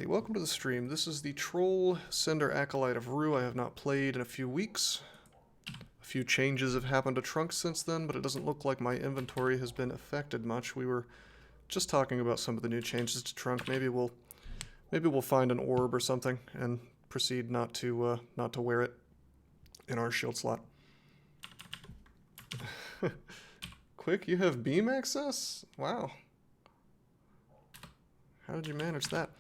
everybody, welcome to the stream. This is the Troll Cinder Acolyte of Rue. I have not played in a few weeks. A few changes have happened to Trunk since then, but it doesn't look like my inventory has been affected much. We were just talking about some of the new changes to Trunk. Maybe we'll find an orb or something and proceed not to wear it in our shield slot. Quick, you have beam access? Wow. How did you manage that?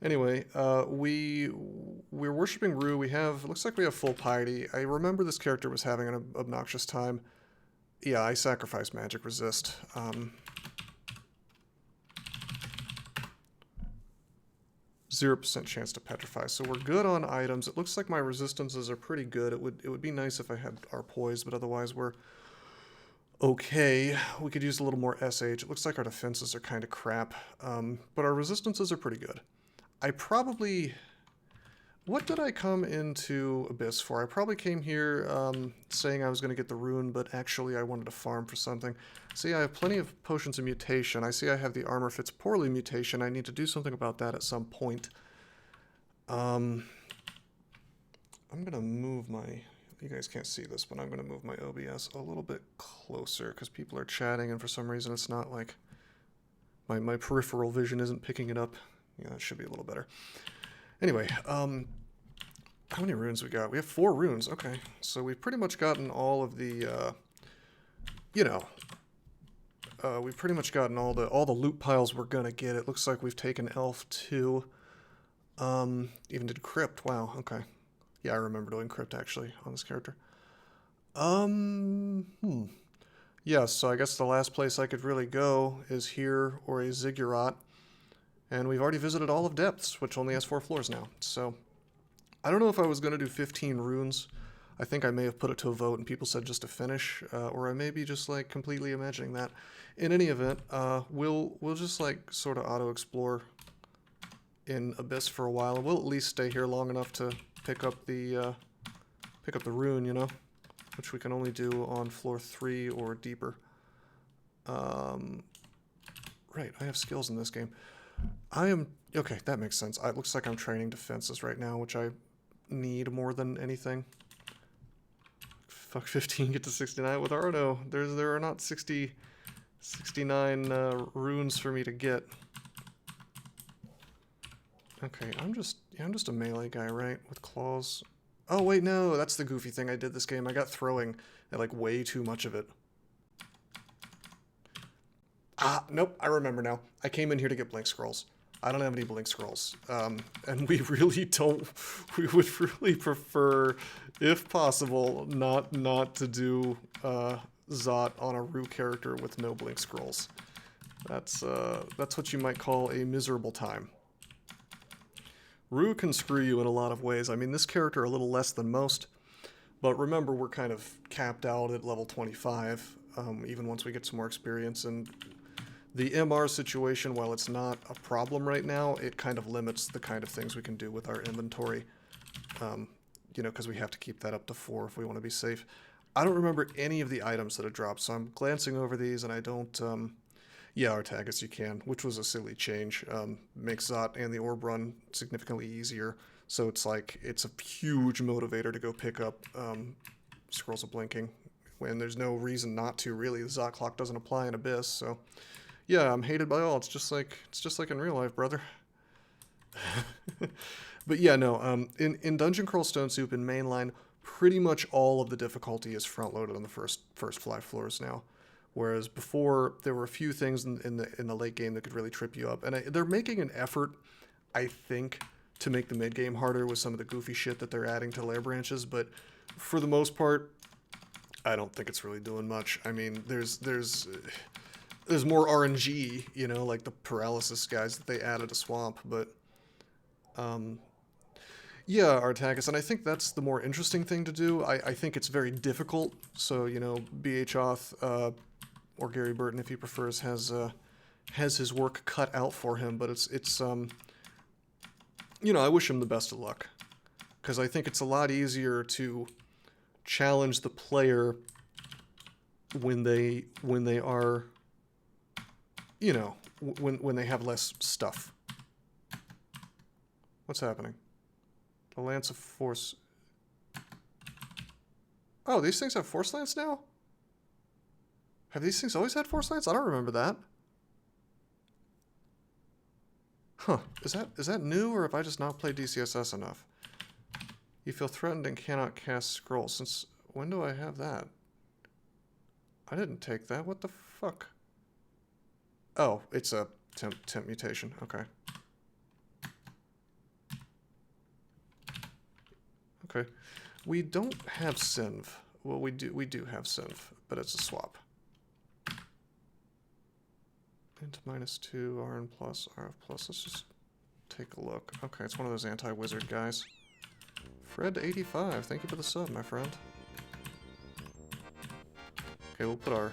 Anyway, we're worshipping Rue. Looks like we have full piety. I remember this character was having an obnoxious time. Yeah, I sacrifice magic resist. 0% chance to petrify. So we're good on items. It looks like my resistances are pretty good. It would be nice if I had our poise, but otherwise we're okay. We could use a little more SH. It looks like our defenses are kind of crap, but our resistances are pretty good. What did I come into Abyss for? I probably came here saying I was going to get the rune, but actually I wanted to farm for something. See, I have plenty of potions of mutation. I see I have the armor fits poorly mutation. I need to do something about that at some point. I'm going to move my... You guys can't see this, but I'm going to move my OBS a little bit closer because people are chatting, and for some reason it's not like my peripheral vision isn't picking it up. Yeah, that should be a little better. Anyway, how many runes we got? We have 4 runes. Okay, so we've pretty much gotten all of the, we've pretty much gotten all the loot piles we're gonna get. It looks like we've taken Elf too. Even did Crypt. Wow. Okay. Yeah, I remember doing Crypt actually on this character. Yeah, so I guess the last place I could really go is here or a Ziggurat. And we've already visited all of Depths, which only has 4 floors now. So, I don't know if I was going to do 15 runes. I think I may have put it to a vote and people said just to finish. Or I may be just like completely imagining that. In any event, we'll just like sort of auto-explore in Abyss for a while. And we'll at least stay here long enough to pick up the rune, you know? Which we can only do on floor 3 or deeper. Right, I have skills in this game. Okay, that makes sense. It looks like I'm training defenses right now, which I need more than anything. Fuck 15, get to 69 with Arno. There are not 69 runes for me to get. Okay, I'm just a melee guy, right? With claws. Oh wait, no, that's the goofy thing I did this game. I got throwing at like way too much of it. Ah, nope, I remember now. I came in here to get blink scrolls. I don't have any blink scrolls. And we really don't, we would really prefer, if possible, not to do Zot on a Rue character with no blink scrolls. That's what you might call a miserable time. Rue can screw you in a lot of ways. I mean, this character a little less than most, but remember we're kind of capped out at level 25, even once we get some more experience, and the MR situation, while it's not a problem right now, it kind of limits the kind of things we can do with our inventory, you know, because we have to keep that up to 4 if we want to be safe. I don't remember any of the items that have dropped, so I'm glancing over these, and I don't, yeah, Artagus you can, which was a silly change. Makes Zot and the Orb Run significantly easier, so it's like, it's a huge motivator to go pick up Scrolls of Blinking, when there's no reason not to, really. The Zot clock doesn't apply in Abyss, so... Yeah, I'm hated by all. It's just like in real life, brother. But yeah, no. In Dungeon Crawl Stone Soup in mainline, pretty much all of the difficulty is front loaded on the first 5 floors now. Whereas before, there were a few things in the late game that could really trip you up, and they're making an effort, I think, to make the mid game harder with some of the goofy shit that they're adding to lair branches. But for the most part, I don't think it's really doing much. I mean, there's more RNG, you know, like the paralysis guys that they added to Swamp, but, yeah, Artagus, and I think that's the more interesting thing to do. I think it's very difficult, so, you know, BH Oth, or Gary Burton, if he prefers, has his work cut out for him, but it's you know, I wish him the best of luck, because I think it's a lot easier to challenge the player when they are... You know, when they have less stuff. What's happening? The Lance of Force. Oh, these things have Force Lance now? Have these things always had Force Lance? I don't remember that. Huh. Is that new, or have I just not played DCSS enough? You feel threatened and cannot cast scroll. Since when do I have that? I didn't take that. What the fuck? Oh, it's a temp mutation. Okay. Okay. We don't have Synv. Well, we do have Synv, but it's a swap. Int -2, RN plus, RF plus. Let's just take a look. Okay, it's one of those anti-wizard guys. Fred85, thank you for the sub, my friend. Okay, we'll put our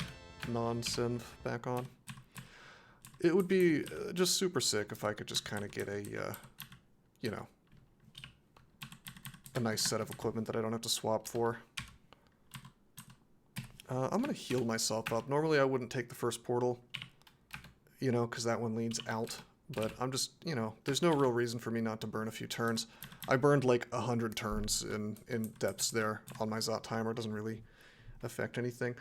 non-synv back on. It would be just super sick if I could just kind of get a, you know, a nice set of equipment that I don't have to swap for. I'm going to heal myself up. Normally I wouldn't take the first portal, you know, because that one leads out. But I'm just, you know, there's no real reason for me not to burn a few turns. I burned like 100 turns in depths there on my Zot timer. It doesn't really affect anything.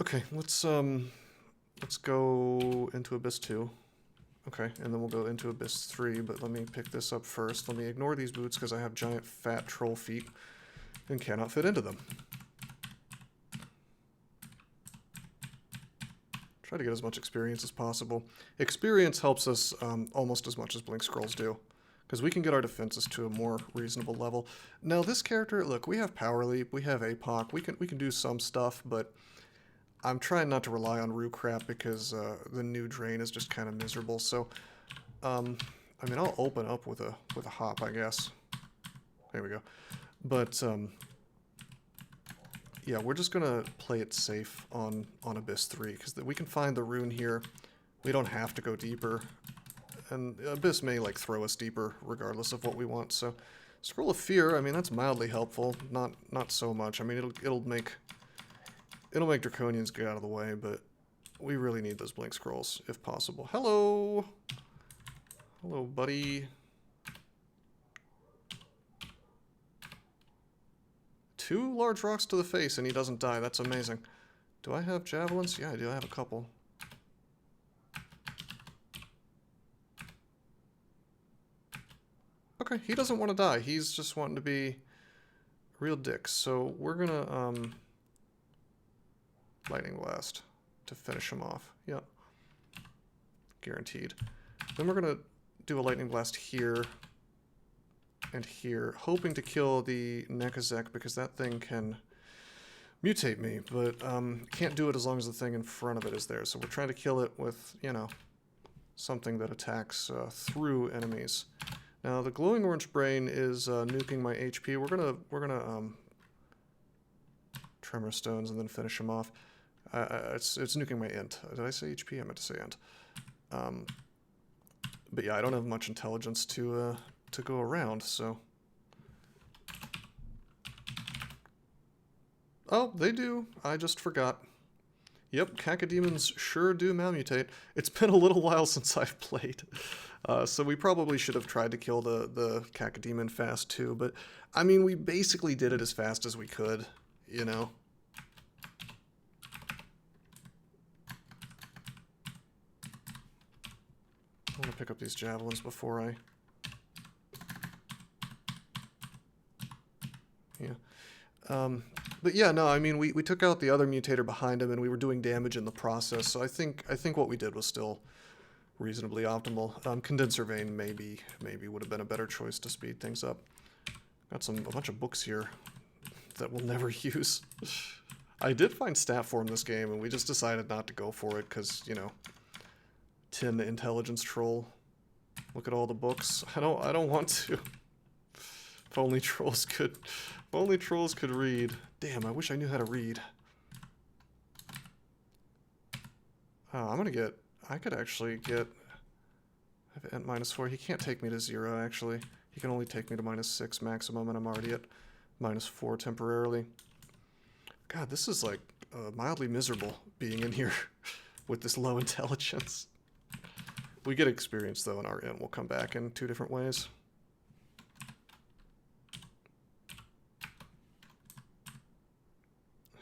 Okay, let's go into Abyss 2. Okay, and then we'll go into Abyss 3, but let me pick this up first. Let me ignore these boots because I have giant fat troll feet and cannot fit into them. Try to get as much experience as possible. Experience helps us almost as much as Blink Scrolls do, because we can get our defenses to a more reasonable level. Now this character, look, we have Power Leap, we have APOC, we can do some stuff, but I'm trying not to rely on Rue crap because the new drain is just kind of miserable. So, I mean, I'll open up with a hop, I guess. There we go. But yeah, we're just gonna play it safe on Abyss 3 because we can find the rune here. We don't have to go deeper, and Abyss may like throw us deeper regardless of what we want. So, Scroll of Fear, I mean, that's mildly helpful. Not so much. I mean, it'll make Draconians get out of the way, but we really need those Blink Scrolls, if possible. Hello! Hello, buddy. 2 large rocks to the face and he doesn't die. That's amazing. Do I have javelins? Yeah, I do. I have a couple. Okay, he doesn't want to die. He's just wanting to be a real dick. So we're gonna, Lightning Blast to finish him off. Yep. Guaranteed. Then we're going to do a Lightning Blast here and here, hoping to kill the Nekazek because that thing can mutate me, but can't do it as long as the thing in front of it is there. So we're trying to kill it with, you know, something that attacks through enemies. Now the glowing orange brain is nuking my HP. We're gonna Tremor Stones and then finish him off. It's nuking my int. Did I say HP? I meant to say int. But yeah, I don't have much intelligence to go around, so. Oh, they do. I just forgot. Yep, cacodemons sure do malmutate. It's been a little while since I've played, so we probably should have tried to kill the cacodemon fast too. But I mean, we basically did it as fast as we could, you know. I want to pick up these javelins before I... Yeah. But yeah, no, I mean, we took out the other mutator behind him and we were doing damage in the process, so I think what we did was still reasonably optimal. Condenser Vein maybe would have been a better choice to speed things up. Got a bunch of books here that we'll never use. I did find stat form this game and we just decided not to go for it because, you know, 10 intelligence troll. Look at all the books. I don't want to. If only trolls could read. Damn, I wish I knew how to read. Oh, I could actually get, I have int -4. He can't take me to 0 actually. He can only take me to -6 maximum and I'm already at -4 temporarily. God, this is like mildly miserable being in here with this low intelligence. We get experience though, and our int will come back in 2 different ways.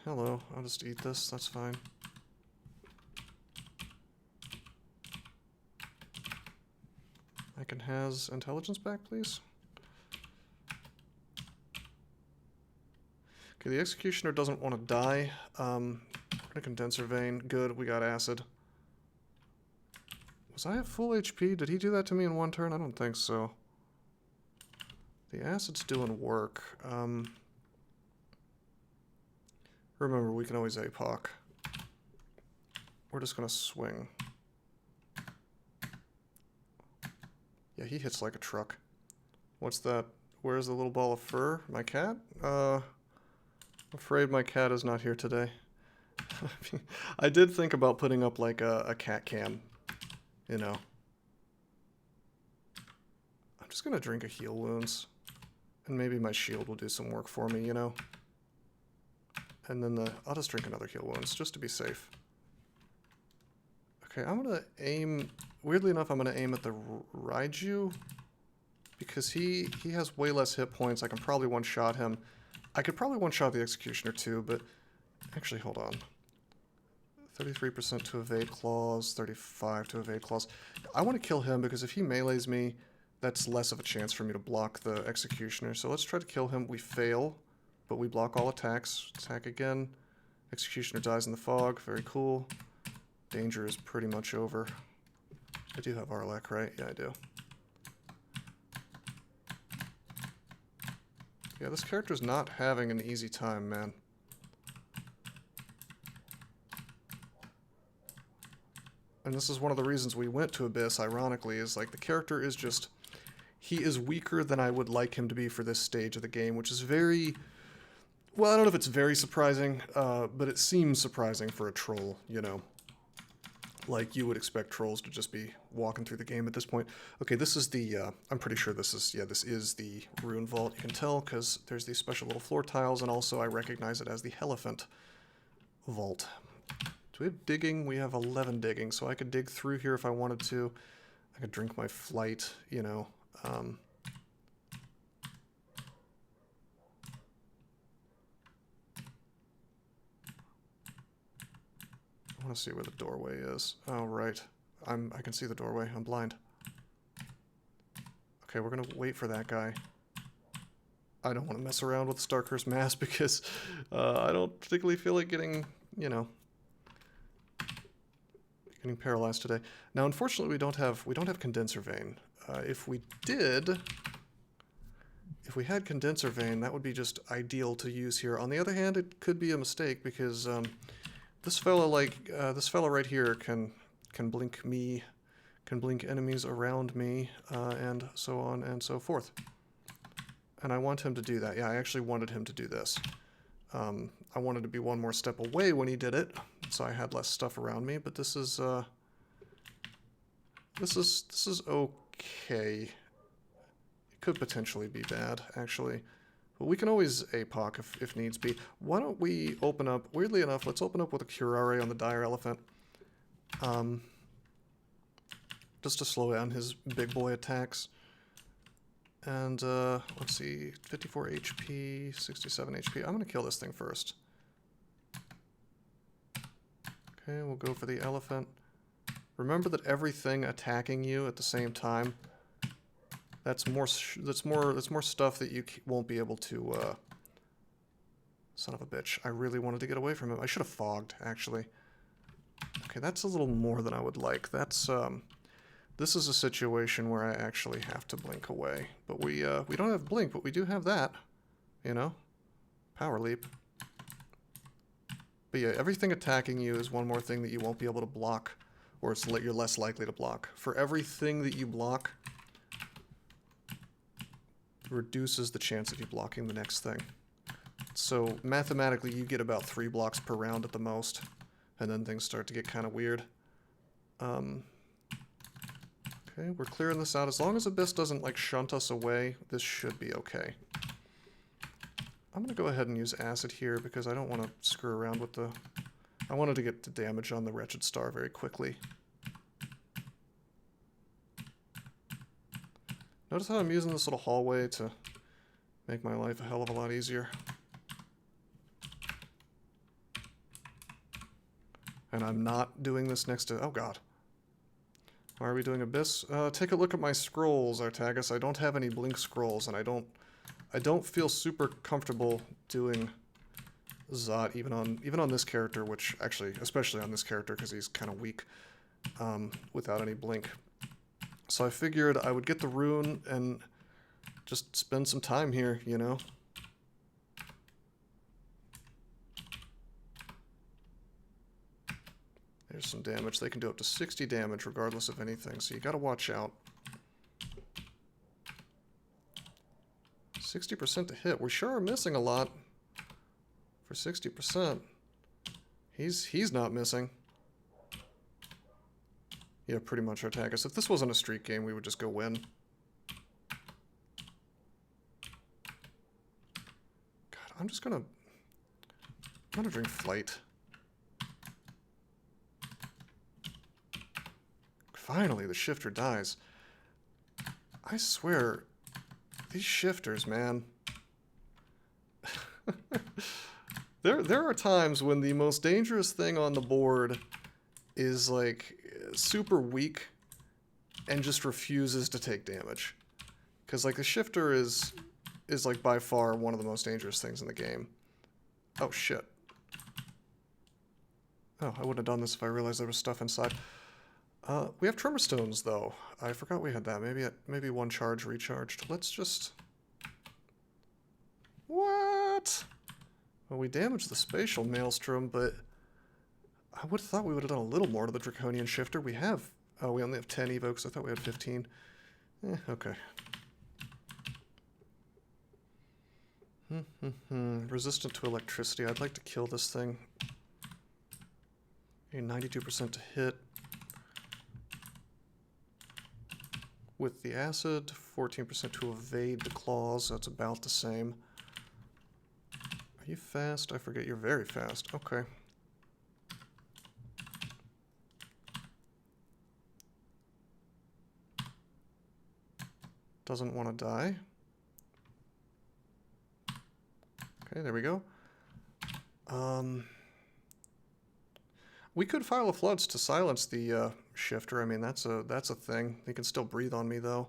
hello. I'll just eat this. That's fine. I can has intelligence back, please. Okay, the executioner doesn't want to die. We're gonna condenser vein. Good, we got acid. Was I at full HP? Did he do that to me in one turn? I don't think so. The acid's doing work. Remember, we can always APOC. We're just gonna swing. Yeah, he hits like a truck. What's that? Where's the little ball of fur? My cat? I'm afraid my cat is not here today. I did think about putting up like a cat cam, you know. I'm just gonna drink a heal wounds. And maybe my shield will do some work for me, you know. And then I'll just drink another heal wounds, just to be safe. Okay, I'm gonna aim, weirdly enough, I'm gonna aim at the Raiju. Because he has way less hit points, I can probably one-shot him. I could probably one-shot the Executioner too, but actually, hold on. 33% to evade claws, 35 to evade claws. I want to kill him because if he melees me, that's less of a chance for me to block the Executioner. So let's try to kill him. We fail, but we block all attacks. Attack again. Executioner dies in the fog. Very cool. Danger is pretty much over. I do have Arlec, right? Yeah, I do. Yeah, this character's not having an easy time, man. And this is one of the reasons we went to Abyss, ironically, is like the character is just... He is weaker than I would like him to be for this stage of the game, which is very... Well, I don't know if it's very surprising, but it seems surprising for a troll, you know. Like, you would expect trolls to just be walking through the game at this point. Okay, this is the... I'm pretty sure this is... Yeah, this is the Rune Vault. You can tell because there's these special little floor tiles, and also I recognize it as the Elephant Vault. Do we have digging? We have 11 digging, so I could dig through here if I wanted to. I could drink my flight, you know. I want to see where the doorway is. Oh, right. I can see the doorway. I'm blind. Okay, we're going to wait for that guy. I don't want to mess around with Starcurse Mass because I don't particularly feel like getting, you know, getting paralyzed today. Now, unfortunately, we don't have condenser vein. If we did, if we had condenser vein, that would be just ideal to use here. On the other hand, it could be a mistake because this fella, this fella right here, can blink me, can blink enemies around me, and so on and so forth. And I want him to do that. Yeah, I actually wanted him to do this. I wanted to be one more step away when he did it, so I had less stuff around me. But this is okay. It could potentially be bad, actually. But we can always APOC if needs be. Why don't we open up, weirdly enough, let's open up with a Curare on the Dire Elephant. Just to slow down his big boy attacks. And, let's see, 54 HP, 67 HP. I'm gonna kill this thing first. Okay, we'll go for the elephant. Remember that everything attacking you at the same time, that's more stuff that you won't be able to, son of a bitch. I really wanted to get away from him. I should have fogged, actually. Okay, that's a little more than I would like. That's, this is a situation where I actually have to blink away. But we don't have blink, but we do have that, you know? Power leap. But yeah, everything attacking you is one more thing that you won't be able to block, or you're less likely to block. For everything that you block, reduces the chance of you blocking the next thing. So mathematically, you get about 3 blocks per round at the most, and then things start to get kind of weird. Okay, we're clearing this out. As long as Abyss doesn't, like, shunt us away, this should be okay. I'm going to go ahead and use acid here because I don't want to screw around with the... I wanted to get the damage on the Wretched Star very quickly. Notice how I'm using this little hallway to make my life a hell of a lot easier. And I'm not doing this next to... Oh, God. Why are we doing Abyss? Take a look at my scrolls, Artagus. I don't have any blink scrolls, and I don't feel super comfortable doing Zot even on this character, which actually, especially on this character, because he's kind of weak without any blink. So I figured I would get the rune and just spend some time here, you know? There's some damage. They can do up to 60 damage regardless of anything, so you gotta watch out. 60% to hit. We sure are missing a lot for 60%. He's not missing. Yeah, pretty much Artagus. If this wasn't a streak game, we would just go win. God, I'm gonna drink Flight. Finally, the shifter dies. I swear, these shifters, man. There are times when the most dangerous thing on the board is like super weak and just refuses to take damage. Because like the shifter is like by far one of the most dangerous things in the game. Oh shit. Oh, I wouldn't have done this if I realized there was stuff inside. We have Tremor Stones, though. I forgot we had that. Maybe one charge recharged. Let's just... What? Well, we damaged the Spatial Maelstrom, but I would have thought we would have done a little more to the Draconian Shifter. We have... Oh, we only have 10 evokes. I thought we had 15. Okay. Resistant to electricity. I'd like to kill this thing. A 92% to hit. With the acid, 14% to evade the claws. That's about the same. Are you fast? I forget. You're very fast. Okay. Doesn't want to die. Okay, there we go. We could file a floods to silence the shifter. I mean, that's a thing. He can still breathe on me, though.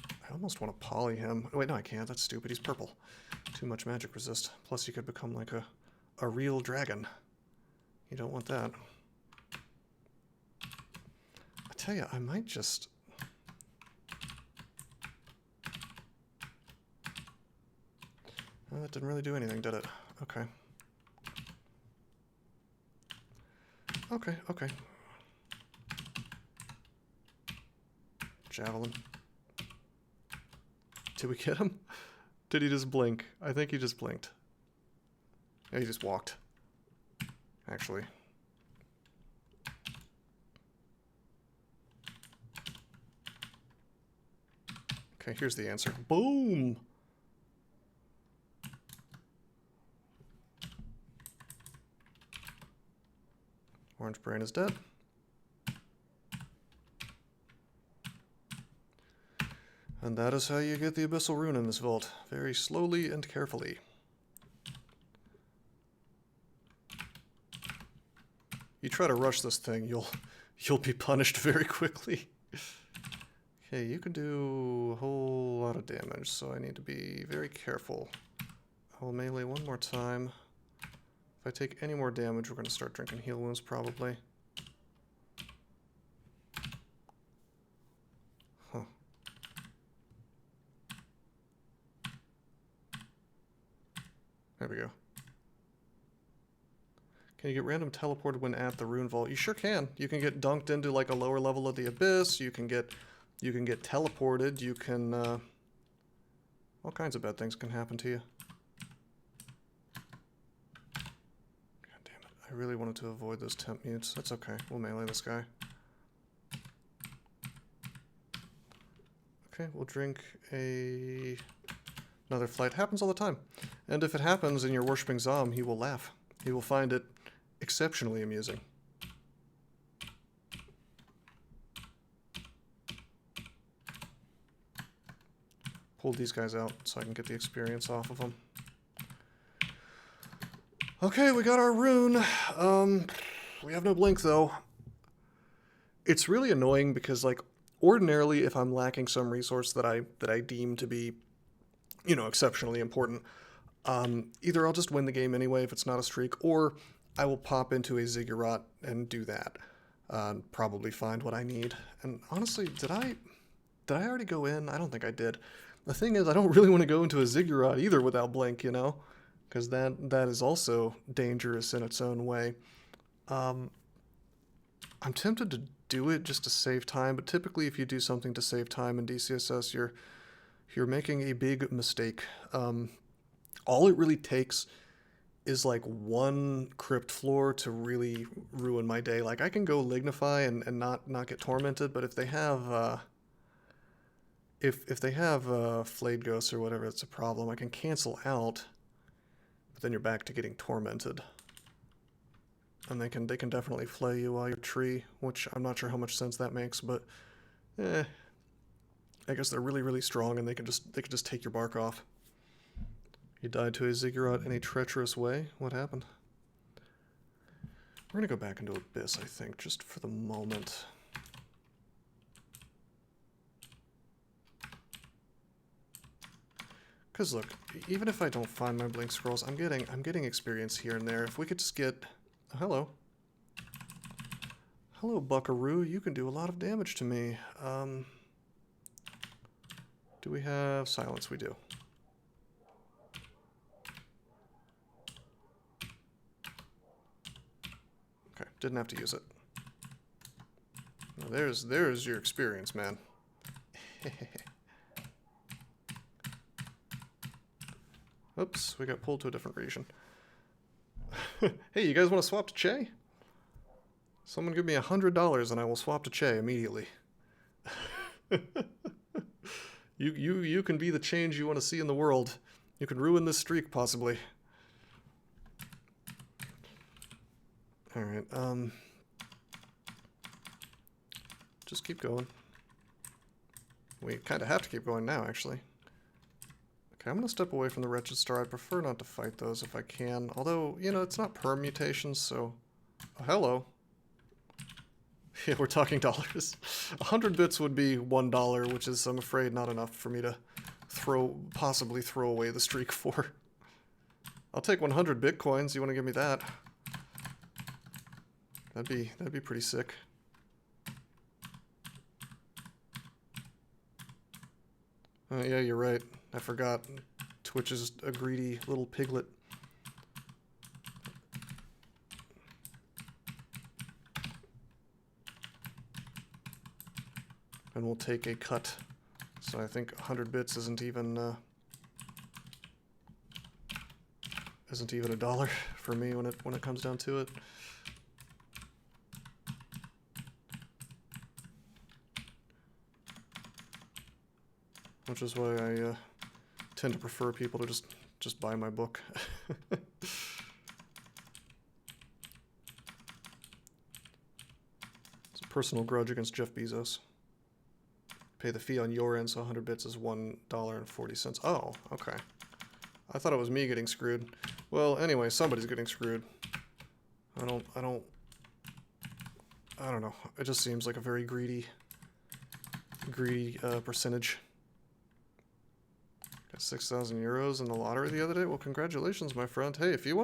I almost want to poly him. Oh, wait, no, I can't. That's stupid. He's purple. Too much magic resist. Plus, he could become like a real dragon. You don't want that. I tell you, I might just... Oh, that didn't really do anything, did it? Okay. Okay. Javelin. Did we get him? Did he just blink? I think he just blinked. Yeah, he just walked. Actually. Okay, here's the answer. Boom! Orange Brain is dead. And that is how you get the Abyssal Rune in this vault. Very slowly and carefully. You try to rush this thing, you'll be punished very quickly. Okay, you can do a whole lot of damage, so I need to be very careful. I'll melee one more time. If I take any more damage, we're going to start drinking heal wounds, probably. Huh. There we go. Can you get random teleported when at the rune vault? You sure can. You can get dunked into like a lower level of the abyss. You can get teleported. You can all kinds of bad things can happen to you. God damn it. I really wanted to avoid those temp mutes. That's okay. We'll melee this guy. Okay, we'll drink another flight. Happens all the time. And if it happens and you're worshipping Zom, he will laugh. He will find it exceptionally amusing. Pull these guys out so I can get the experience off of them. Okay, we got our rune. We have no blink, though. It's really annoying because, like, ordinarily, if I'm lacking some resource that I deem to be, you know, exceptionally important, either I'll just win the game anyway if it's not a streak, or I will pop into a ziggurat and do that. Probably find what I need. And honestly, did I already go in? I don't think I did. The thing is, I don't really want to go into a ziggurat either without blink, you know? Because that is also dangerous in its own way. I'm tempted to do it just to save time, but typically if you do something to save time in DCSS, you're making a big mistake. All it really takes is like one crypt floor to really ruin my day. Like, I can go lignify and not get tormented, but if they have if they have flayed ghosts or whatever, it's a problem. I can cancel out, but then you're back to getting tormented. And they can definitely flay you while you're tree, which I'm not sure how much sense that makes, but I guess they're really, really strong and they can just take your bark off. You died to a ziggurat in a treacherous way. What happened? We're gonna go back into Abyss, I think, just for the moment. Because look, even if I don't find my blink scrolls, I'm getting experience here and there. If we could just get... Oh, hello. Hello, Buckaroo. You can do a lot of damage to me. Do we have silence? We do. Okay, didn't have to use it. Now there's your experience, man. Oops, we got pulled to a different region. Hey, you guys want to swap to Che? Someone give me $100 and I will swap to Che immediately. You can be the change you want to see in the world. You can ruin this streak, possibly. Alright, just keep going. We kind of have to keep going now, actually. Okay, I'm going to step away from the Wretched Star. I prefer not to fight those if I can. Although, you know, it's not permutations, so... Oh, hello. Yeah, we're talking dollars. 100 bits would be $1, which is, I'm afraid, not enough for me to possibly throw away the streak for. I'll take 100 bitcoins. You want to give me that? That'd be pretty sick. Yeah, you're right. I forgot. Twitch is a greedy little piglet. And we'll take a cut. So I think 100 bits isn't even a dollar for me when it comes down to it. Which is why I tend to prefer people to just buy my book. It's a personal grudge against Jeff Bezos. Pay the fee on your end, so 100 bits is $1.40. Oh, okay. I thought it was me getting screwed. Well, anyway, somebody's getting screwed. I don't know. It just seems like a very greedy percentage. Got 6,000 euros in the lottery the other day. Well, congratulations, my friend. Hey, if you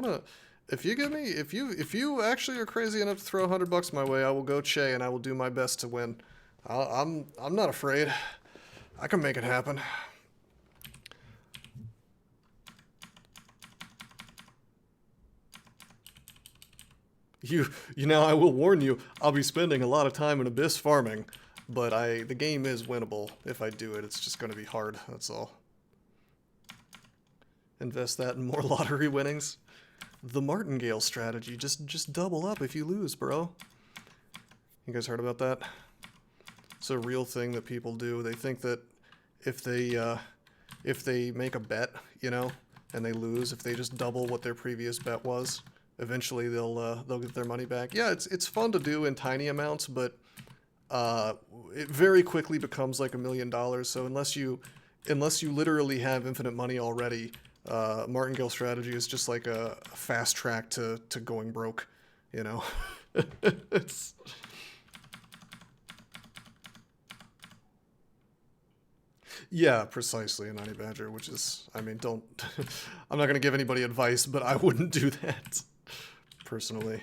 actually are crazy enough to throw $100 my way, I will go Che and I will do my best to win. I'm not afraid. I can make it happen. You know, I will warn you, I'll be spending a lot of time in Abyss farming, but the game is winnable if I do it. It's just going to be hard, that's all. Invest that in more lottery winnings. The Martingale strategy, just double up if you lose, bro. You guys heard about that? It's a real thing that people do. They think that if they make a bet, you know, and they lose, if they just double what their previous bet was, eventually they'll get their money back. Yeah, it's fun to do in tiny amounts, but it very quickly becomes like $1 million. So unless you literally have infinite money already, Martingale strategy is just like a fast track to going broke, you know. It's... Yeah, precisely, a Honey Badger, which is, I mean, don't... I'm not going to give anybody advice, but I wouldn't do that, personally.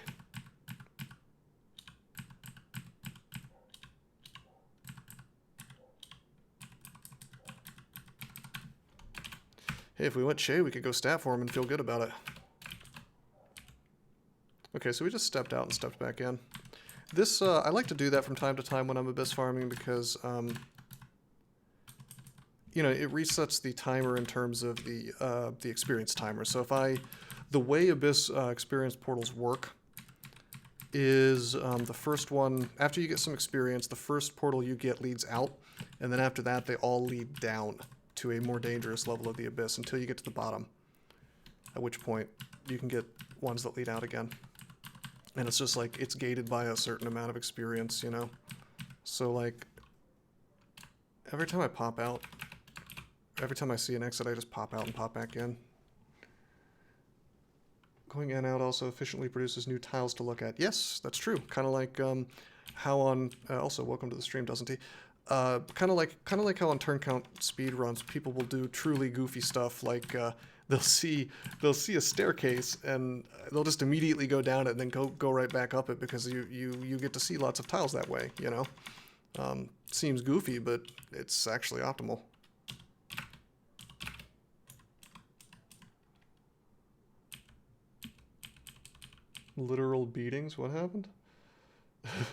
Hey, if we went Shay, we could go stat for him and feel good about it. Okay, so we just stepped out and stepped back in. This, I like to do that from time to time when I'm abyss farming because, you know, it resets the timer in terms of the experience timer. So if the way abyss experience portals work is the first one, after you get some experience, the first portal you get leads out, and then after that they all lead down to a more dangerous level of the abyss until you get to the bottom, at which point you can get ones that lead out again. And it's just like, it's gated by a certain amount of experience, you know? So like, every time I pop out, every time I see an exit, I just pop out and pop back in. Going in and out also efficiently produces new tiles to look at. Yes, that's true. Kind of like how on, also welcome to the stream, doesn't he? Kind of like how on turn count speed runs, people will do truly goofy stuff like they'll see a staircase and they'll just immediately go down it and then go right back up it because you get to see lots of tiles that way, you know. Seems goofy, but it's actually optimal. Literal beatings? What happened?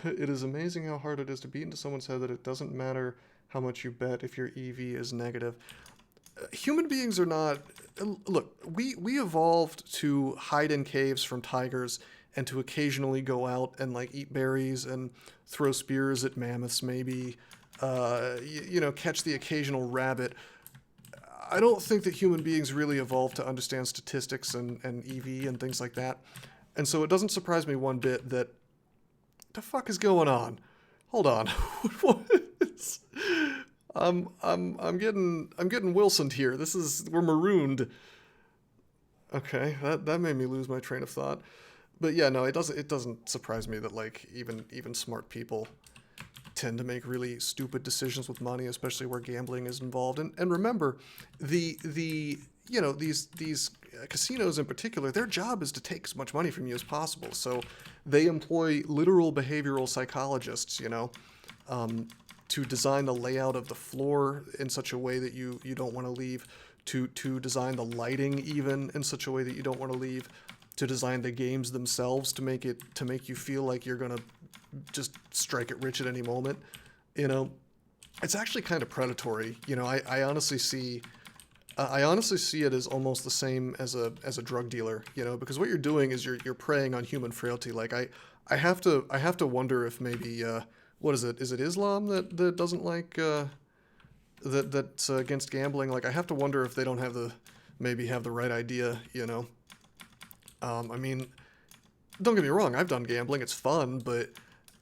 It is amazing how hard it is to beat into someone's head that it doesn't matter how much you bet if your EV is negative. Human beings are not... Look, we evolved to hide in caves from tigers and to occasionally go out and like eat berries and throw spears at mammoths maybe, you know, catch the occasional rabbit. I don't think that human beings really evolved to understand statistics and EV and things like that. And so it doesn't surprise me one bit that the fuck is going on? Hold on. What is... I'm getting Wilsoned here. We're marooned. Okay, that made me lose my train of thought. But yeah, no, it doesn't surprise me that like even smart people tend to make really stupid decisions with money, especially where gambling is involved. And remember, the you know, these casinos in particular, their job is to take as much money from you as possible. So they employ literal behavioral psychologists, you know, to design the layout of the floor in such a way that you don't want to leave, to design the lighting even in such a way that you don't want to leave, to design the games themselves to make you feel like you're gonna just strike it rich at any moment. You know, it's actually kind of predatory. You know, I honestly see it as almost the same as a drug dealer, you know, because what you're doing is you're preying on human frailty. Like I have to wonder if maybe what is it? Is it Islam that doesn't like that's against gambling? Like I have to wonder if they don't have the right idea, you know. I mean, don't get me wrong, I've done gambling, it's fun, but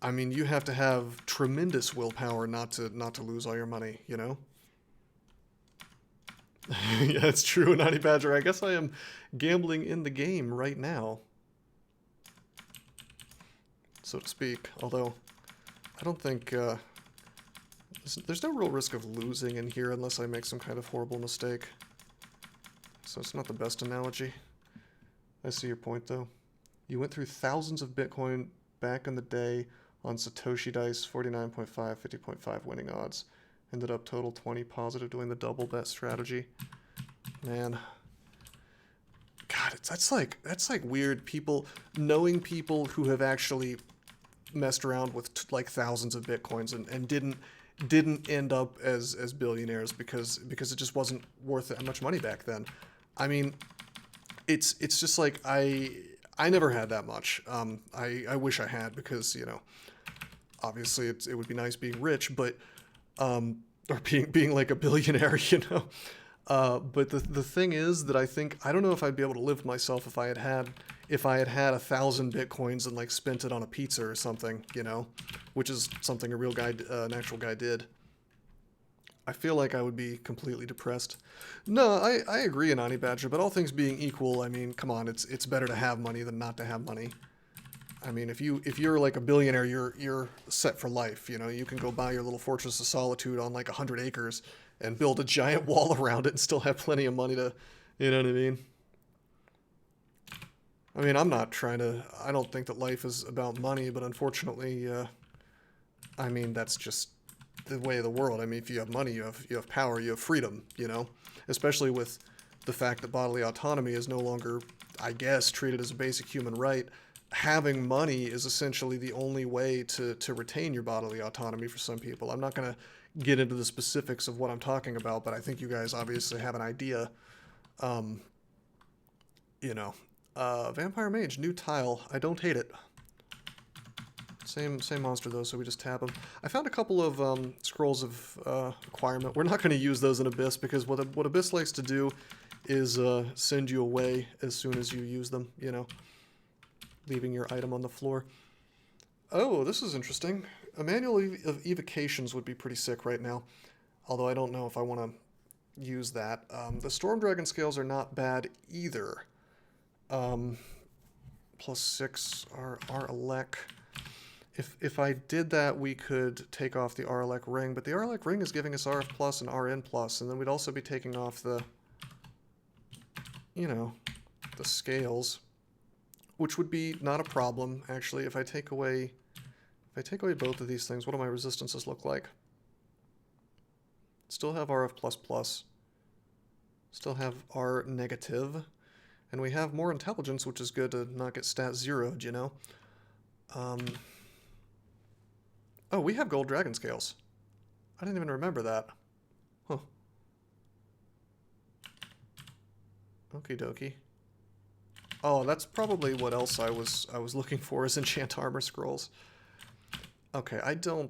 I mean you have to have tremendous willpower not to lose all your money, you know. Yeah, it's true, Naughty Badger. I guess I am gambling in the game right now, so to speak. Although, I don't think... there's no real risk of losing in here unless I make some kind of horrible mistake. So it's not the best analogy. I see your point, though. You went through thousands of Bitcoin back in the day on Satoshi Dice, 49.5, 50.5 winning odds. Ended up total 20 positive doing the double bet strategy. Man. God, that's like weird. Knowing people who have actually messed around with like thousands of Bitcoins and didn't end up as billionaires because it just wasn't worth that much money back then. I mean, it's just like I never had that much. I wish I had because, you know, obviously it would be nice being rich, but or being like a billionaire, you know. But the thing is that I don't know if I'd be able to live with myself if I had had 1,000 Bitcoins and like spent it on a pizza or something, you know, which is something a real guy, an actual guy did. I feel like I would be completely depressed. No, I agree, Anani Badger, but all things being equal, I mean, come on, it's better to have money than not to have money. I mean, if you're like a billionaire, you're set for life. You know, you can go buy your little Fortress of Solitude on like 100 acres and build a giant wall around it and still have plenty of money to, you know what I mean? I mean, I'm not trying to. I don't think that life is about money, but unfortunately, I mean, that's just the way of the world. I mean, if you have money, you have power, you have freedom. You know, especially with the fact that bodily autonomy is no longer, I guess, treated as a basic human right. Having money is essentially the only way to retain your bodily autonomy for some people. I'm not going to get into the specifics of what I'm talking about, but I think you guys obviously have an idea. You know, Vampire Mage, new tile. I don't hate it. Same monster though, so we just tap them. I found a couple of scrolls of acquirement. We're not going to use those in Abyss because what Abyss likes to do is send you away as soon as you use them, you know, leaving your item on the floor. Oh, this is interesting. A manual of evocations would be pretty sick right now, although I don't know if I want to use that. The Storm Dragon scales are not bad either. +6 are Arlek. If I did that, we could take off the Arlek ring, but the Arlek ring is giving us RF plus and RN plus, and then we'd also be taking off the, you know, the scales, which would be not a problem actually. If I take away both of these things, what do my resistances look like? Still have RF plus plus, still have R negative, and we have more intelligence, which is good to not get stat zeroed, you know. Oh, we have gold dragon scales. I didn't even remember that. Huh. Okie dokie. Oh, that's probably what else I was looking for is enchant armor scrolls. Okay, I do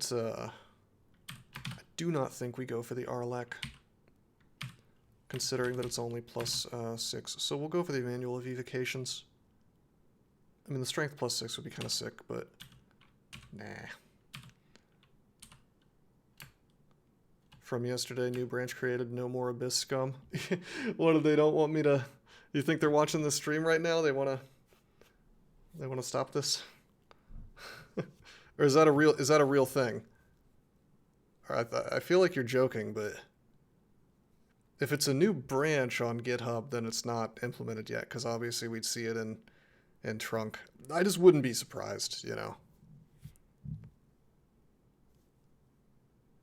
not think we go for the Arlek, considering that it's only +6. So we'll go for the manual of evocations. I mean, the strength +6 would be kind of sick, but nah. From yesterday, new branch created, no more Abyss scum. What, they don't want me to... You think they're watching this stream right now? They want to stop this? Or is that a real thing? Or I feel like you're joking, but if it's a new branch on GitHub, then it's not implemented yet, because obviously we'd see it in trunk. I just wouldn't be surprised, you know.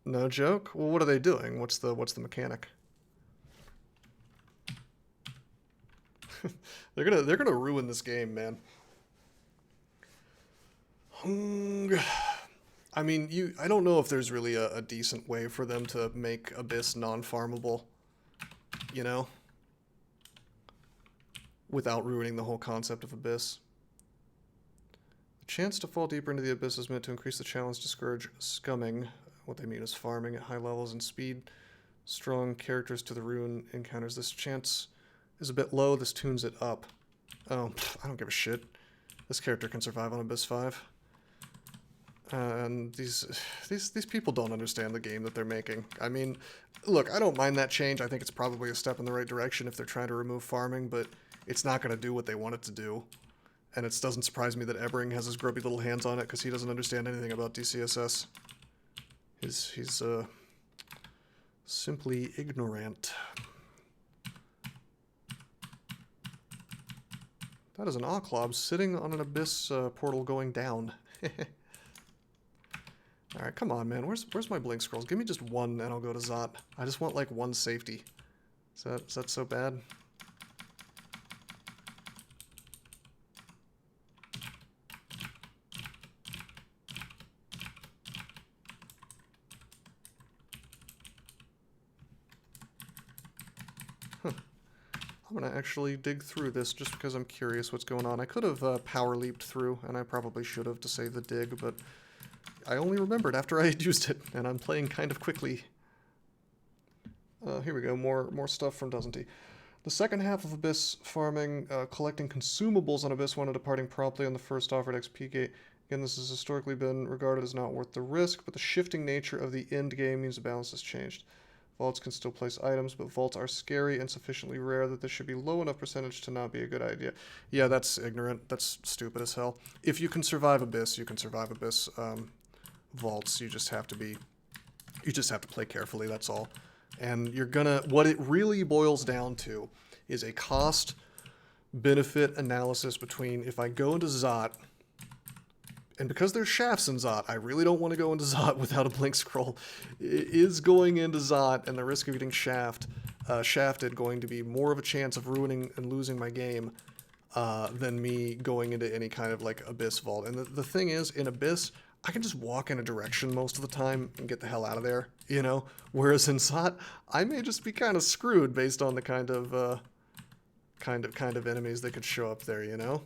No joke? Well, what are they doing? What's the mechanic? They're gonna ruin this game, man. I mean, I don't know if there's really a decent way for them to make Abyss non-farmable, you know, without ruining the whole concept of Abyss. The chance to fall deeper into the Abyss is meant to increase the challenge, discourage scumming. What they mean is farming at high levels and speed. Strong characters to the rune encounters. This chance is a bit low. This tunes it up. Oh, I don't give a shit. This character can survive on Abyss 5. And these people don't understand the game that they're making. I mean, look, I don't mind that change. I think it's probably a step in the right direction if they're trying to remove farming, but it's not going to do what they want it to do. And it doesn't surprise me that Ebring has his grubby little hands on it because he doesn't understand anything about DCSS. He's simply ignorant. That is an Oclob sitting on an Abyss portal going down. Alright, come on, man. Where's my blink scrolls? Give me just one and I'll go to Zot. I just want like one safety. Is that so bad? I'm going to actually dig through this just because I'm curious what's going on. I could have power leaped through, and I probably should have to save the dig, but I only remembered after I had used it, and I'm playing kind of quickly. Here we go, more stuff from Doesn't He. The second half of Abyss farming, collecting consumables on Abyss 1 and departing promptly on the first offered XP gate. Again, this has historically been regarded as not worth the risk, but the shifting nature of the end game means the balance has changed. Vaults can still place items, but vaults are scary and sufficiently rare that there should be low enough percentage to not be a good idea. Yeah, that's ignorant. That's stupid as hell. If you can survive Abyss, you can survive Abyss vaults. You just have to play carefully, that's all. And you're gonna, what it really boils down to is a cost-benefit analysis between if I go into Zot, and because there's shafts in Zot, I really don't want to go into Zot without a blink scroll. Is going into Zot and the risk of getting shafted going to be more of a chance of ruining and losing my game than me going into any kind of like Abyss vault? And the thing is, in Abyss, I can just walk in a direction most of the time and get the hell out of there, you know? Whereas in Zot, I may just be kind of screwed based on the kind of enemies that could show up there, you know?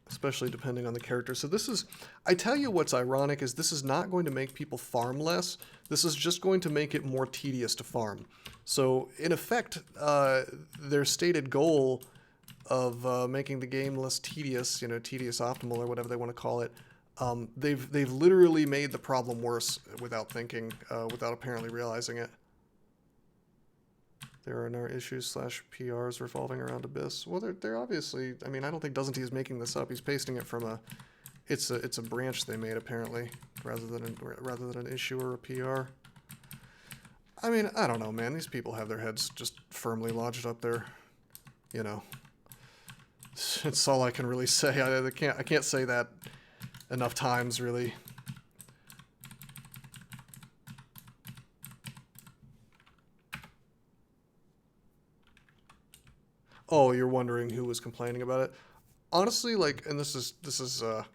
Especially depending on the character. So this is, I tell you what's ironic is this is not going to make people farm less. This is just going to make it more tedious to farm. So in effect, their stated goal of making the game less tedious, you know, tedious optimal or whatever they want to call it, they've literally made the problem worse without thinking, without apparently realizing it. There are no issues / PRs revolving around Abyss. Well, they're obviously, I mean, I don't think Doesn't He is making this up. He's pasting it from it's a branch they made apparently, rather than an issue or a PR. I mean, I don't know, man. These people have their heads just firmly lodged up there, you know. It's all I can really say. I can't say that enough times, really. Oh, you're wondering who was complaining about it? Honestly, like, and this is I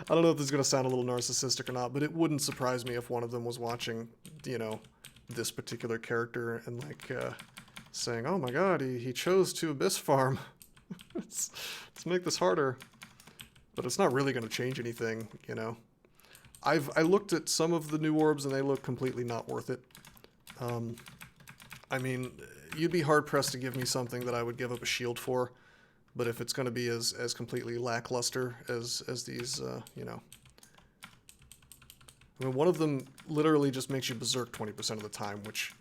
don't know if this is gonna sound a little narcissistic or not, but it wouldn't surprise me if one of them was watching, you know, this particular character and like saying, "Oh my God, he chose to Abyss farm. let's make this harder." But it's not really gonna change anything, you know. I looked at some of the new orbs and they look completely not worth it. I mean, you'd be hard-pressed to give me something that I would give up a shield for, but if it's going to be as completely lackluster as these, you know. I mean, one of them literally just makes you berserk 20% of the time, which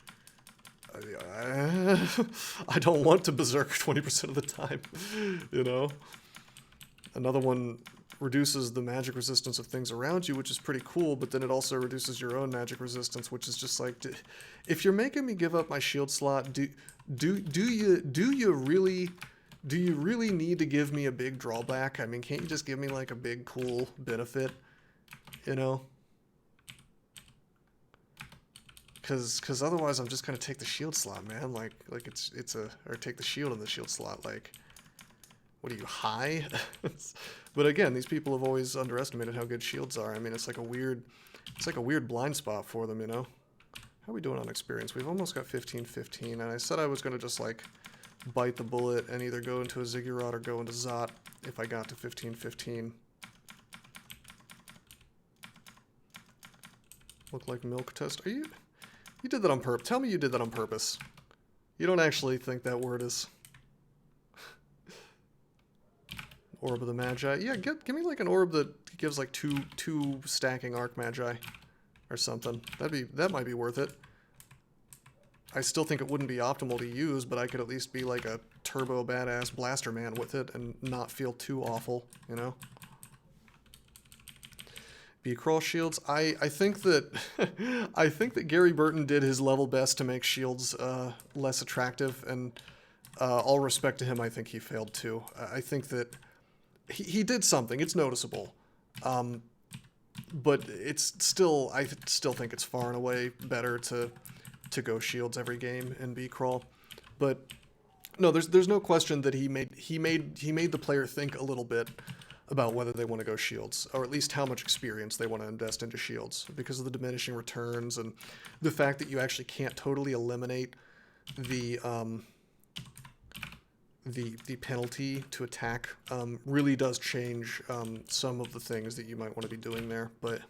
I don't want to berserk 20% of the time, you know. Another one reduces the magic resistance of things around you, which is pretty cool, but then it also reduces your own magic resistance, which is just like, if you're making me give up my shield slot, do you really need to give me a big drawback? I mean, can't you just give me like a big cool benefit, you know? Because otherwise I'm just gonna take the shield slot, man. Like or take the shield in the shield slot. Like, what are you, high? But again, these people have always underestimated how good shields are. I mean, it's like a weird blind spot for them, you know? How are we doing on experience? We've almost got 15-15, and I said I was going to just, like, bite the bullet and either go into a Ziggurat or go into Zot if I got to 15-15. Look like milk test. Are you... You did that on purpose. Tell me you did that on purpose. You don't actually think that word is... Orb of the Magi. Yeah, give me like an orb that gives like two stacking Arc Magi or something. That might be worth it. I still think it wouldn't be optimal to use, but I could at least be like a turbo badass blaster man with it and not feel too awful, you know? Crawl shields. I think that I think that Gary Burton did his level best to make shields less attractive, and all respect to him, I think he failed too. I think that he did something. It's noticeable, but it's still. I still think it's far and away better to go shields every game in B-crawl. But no, there's no question that he made the player think a little bit about whether they want to go shields, or at least how much experience they want to invest into shields, because of the diminishing returns and the fact that you actually can't totally eliminate the penalty to attack really does change some of the things that you might want to be doing there. But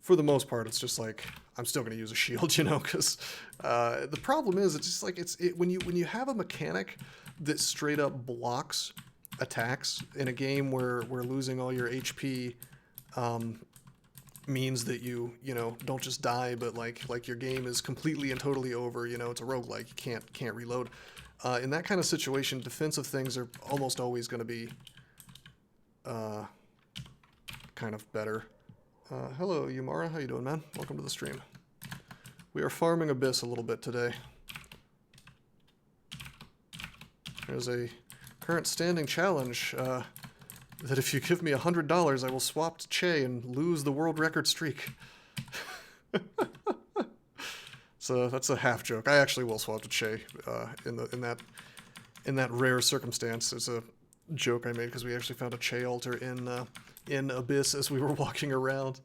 for the most part, it's just like, I'm still going to use a shield, you know, because the problem is, it's just like, when you have a mechanic that straight up blocks attacks in a game where losing all your HP means that you know, don't just die, but like your game is completely and totally over. You know, it's a roguelike. You can't reload. In that kind of situation, defensive things are almost always going to be kind of better. Hello, Yumara. How you doing, man? Welcome to the stream. We are farming Abyss a little bit today. There's a current standing challenge that if you give me $100, I will swap to Che and lose the world record streak. So that's a half joke. I actually will swap to Che in that rare circumstance. It's a joke I made because we actually found a Che altar in Abyss as we were walking around.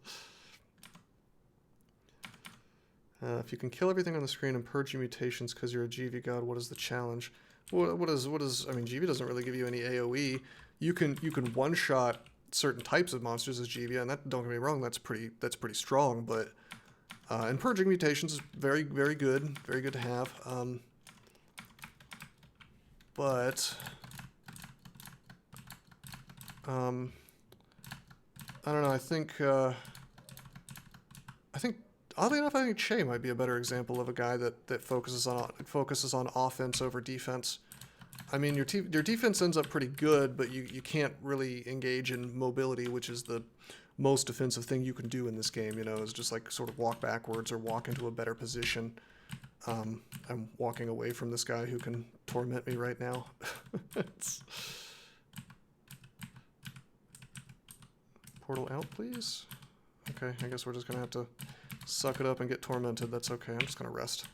If you can kill everything on the screen and purge your mutations because you're a GV god, what is the challenge? What is? I mean, GV doesn't really give you any AoE. You can one-shot certain types of monsters as GV, and that, don't get me wrong, that's pretty strong. But and purging mutations is very good, very good to have. But I don't know. I think oddly enough, I think Che might be a better example of a guy that focuses on offense over defense. I mean, your defense ends up pretty good, but you can't really engage in mobility, which is the most defensive thing you can do in this game. You know, is just like sort of walk backwards or walk into a better position. I'm walking away from this guy who can torment me right now. Portal out, please. Okay, I guess we're just gonna have to suck it up and get tormented. That's okay. I'm just gonna rest.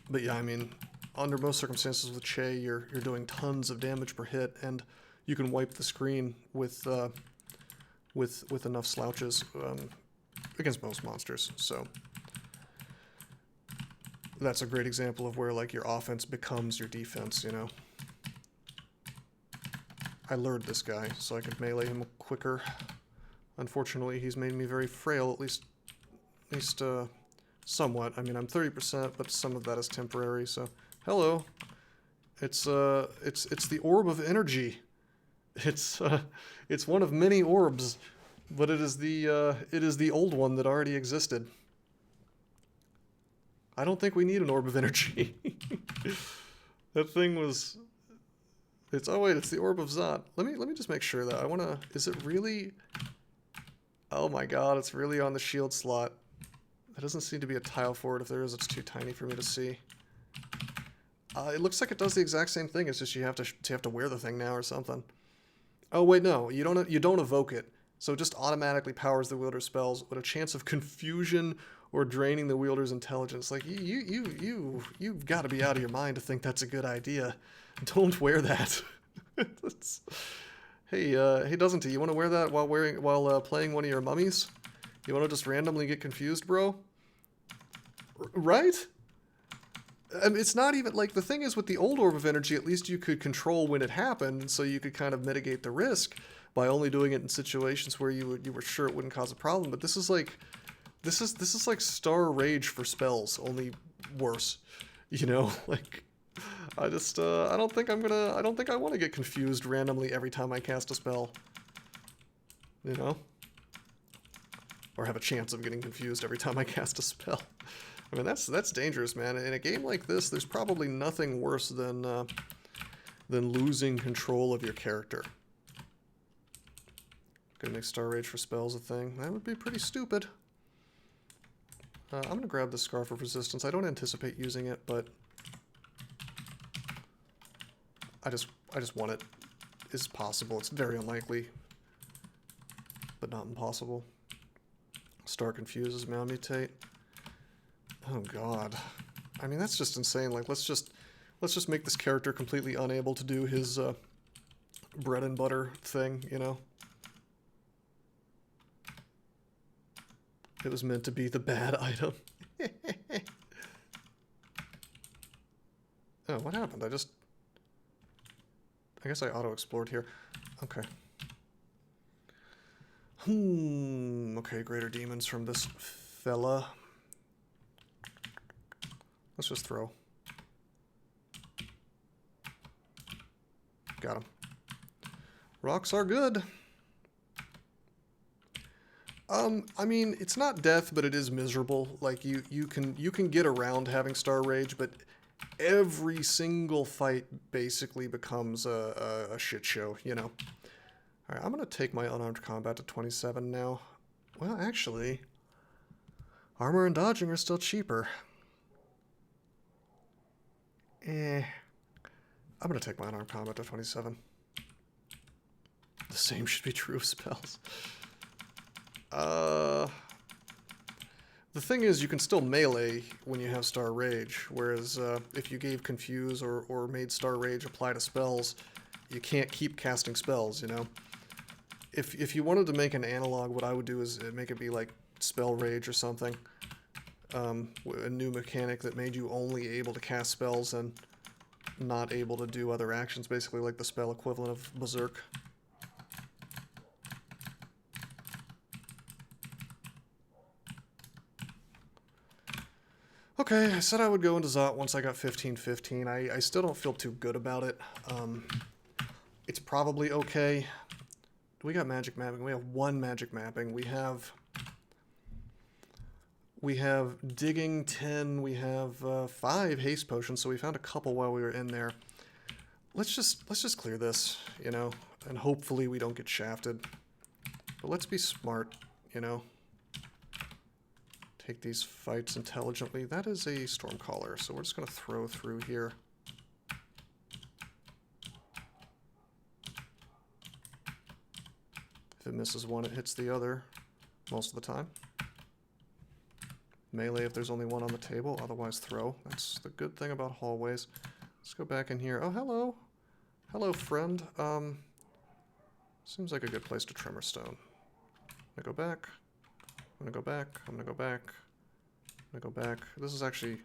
But yeah, I mean, under most circumstances with Che, you're doing tons of damage per hit, and you can wipe the screen with enough slouches against most monsters. So that's a great example of where like your offense becomes your defense. You know, I lured this guy so I could melee him quicker. Unfortunately, he's made me very frail, at least somewhat. I mean, I'm 30%, but some of that is temporary. So, hello. It's the orb of energy. It's one of many orbs, but it is the old one that already existed. I don't think we need an orb of energy. That thing was. Oh wait, it's the orb of Zot. Let me just make sure that I wanna. Is it really? Oh my god, it's really on the shield slot. There doesn't seem to be a tile for it. If there is, it's too tiny for me to see. It looks like it does the exact same thing. It's just you have to wear the thing now or something. Oh wait, no, you don't evoke it. So it just automatically powers the wielder's spells with a chance of confusion or draining the wielder's intelligence. Like you've got to be out of your mind to think that's a good idea. Don't wear that. Hey, doesn't he? You want to wear that while playing one of your mummies? You want to just randomly get confused, bro? Right? And it's not even like the thing is with the old orb of energy. At least you could control when it happened, so you could kind of mitigate the risk by only doing it in situations where you were sure it wouldn't cause a problem. But this is like Star Rage for spells, only worse. You know, like. I don't think I want to get confused randomly every time I cast a spell. You know? Or have a chance of getting confused every time I cast a spell. I mean, that's dangerous, man. In a game like this, there's probably nothing worse than losing control of your character. Gonna make Star Rage for spells a thing. That would be pretty stupid. I'm gonna grab the Scarf of Resistance. I don't anticipate using it, but I just want it. It's possible. It's very unlikely, but not impossible. Star Confuses, Malmutate. Oh god. I mean, that's just insane. Like, let's just make this character completely unable to do his bread and butter thing, you know? It was meant to be the bad item. Oh, what happened? I guess I auto-explored here. Okay. Okay, greater demons from this fella. Let's just throw. Got him. Rocks are good. I mean, it's not death, but it is miserable. Like you can get around having Star Rage, but every single fight basically becomes a shit show, you know. All right, I'm gonna take my unarmed combat to 27 now. Well, actually, armor and dodging are still cheaper. I'm gonna take my unarmed combat to 27. The same should be true of spells. The thing is, you can still melee when you have Star Rage, whereas if you gave Confuse or made Star Rage apply to spells, you can't keep casting spells, you know? If you wanted to make an analog, what I would do is make it be like Spell Rage or something. A new mechanic that made you only able to cast spells and not able to do other actions, basically like the spell equivalent of Berserk. Okay, I said I would go into Zot once I got 15-15. I still don't feel too good about it. It's probably okay. We got magic mapping. We have one magic mapping. We have digging 10. We have 5 haste potions. So we found a couple while we were in there. Let's just clear this, you know, and hopefully we don't get shafted. But let's be smart, you know. Take these fights intelligently. That is a Stormcaller, so we're just going to throw through here. If it misses one, it hits the other most of the time. Melee if there's only one on the table, otherwise throw. That's the good thing about hallways. Let's go back in here. Oh, hello. Hello, friend. Seems like a good place to Tremor Stone. I'm gonna go back. I'm gonna go back. I'm gonna go back. I'm gonna go back. This is actually,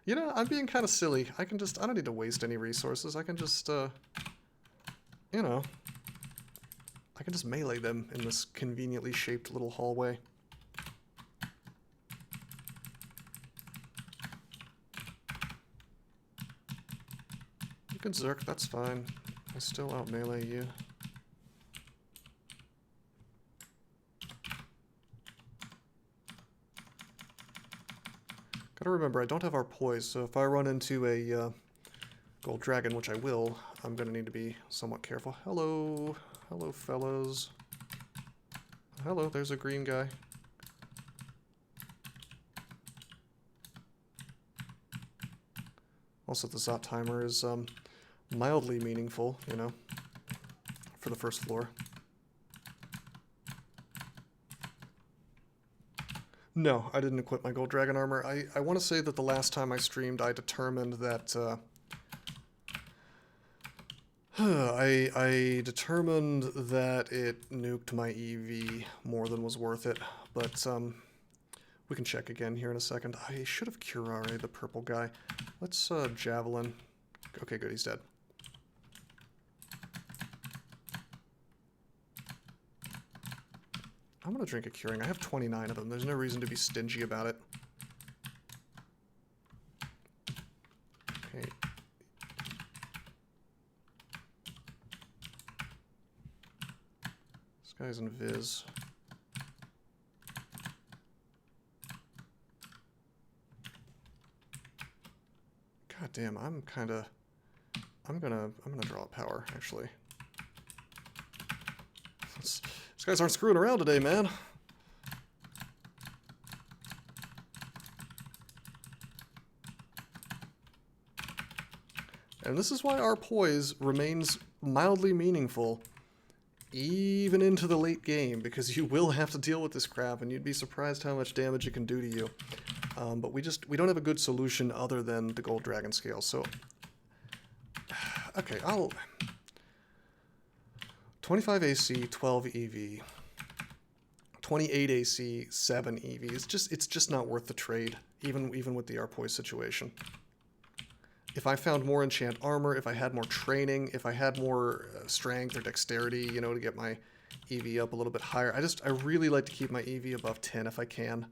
you know, I'm being kind of silly. I don't need to waste any resources. I can just, you know, I can just melee them in this conveniently shaped little hallway. You can Zerk, that's fine. I still out melee you. Gotta remember, I don't have our poise, so if I run into a gold dragon, which I will, I'm gonna need to be somewhat careful. Hello. Hello, fellas. Hello, there's a green guy. Also, the Zot timer is mildly meaningful, you know, for the first floor. No, I didn't equip my gold dragon armor. I want to say that the last time I streamed, I determined that I determined that it nuked my EV more than was worth it, but we can check again here in a second. I should have Curare, the purple guy. Let's Javelin. Okay, good, he's dead. I'm gonna drink a curing. I have 29 of them. There's no reason to be stingy about it. Okay. This guy's in Viz. God damn, I'm gonna draw a power, actually. These guys aren't screwing around today, man. And this is why our poise remains mildly meaningful even into the late game, because you will have to deal with this crap and you'd be surprised how much damage it can do to you. But we don't have a good solution other than the gold dragon scale. So okay, 25 AC, 12 EV, 28 AC, 7 EV. It's just not worth the trade, even with the Arpoise situation. If I found more enchant armor, if I had more training, if I had more strength or dexterity, you know, to get my EV up a little bit higher, I really like to keep my EV above 10 if I can,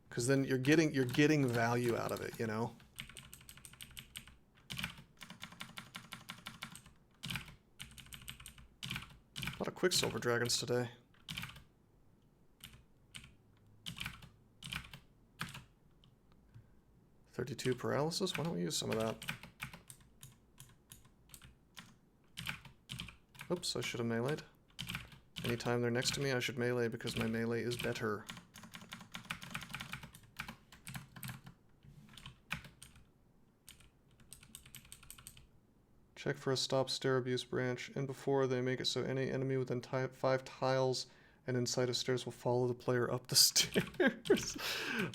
because then you're getting value out of it, you know. A lot of Quicksilver dragons today. 32 paralysis? Why don't we use some of that? Oops, I should have meleeed. Anytime they're next to me, I should melee because my melee is better. Check for a stop stair abuse branch, and before they make it so any enemy within 5 tiles and inside of stairs will follow the player up the stairs.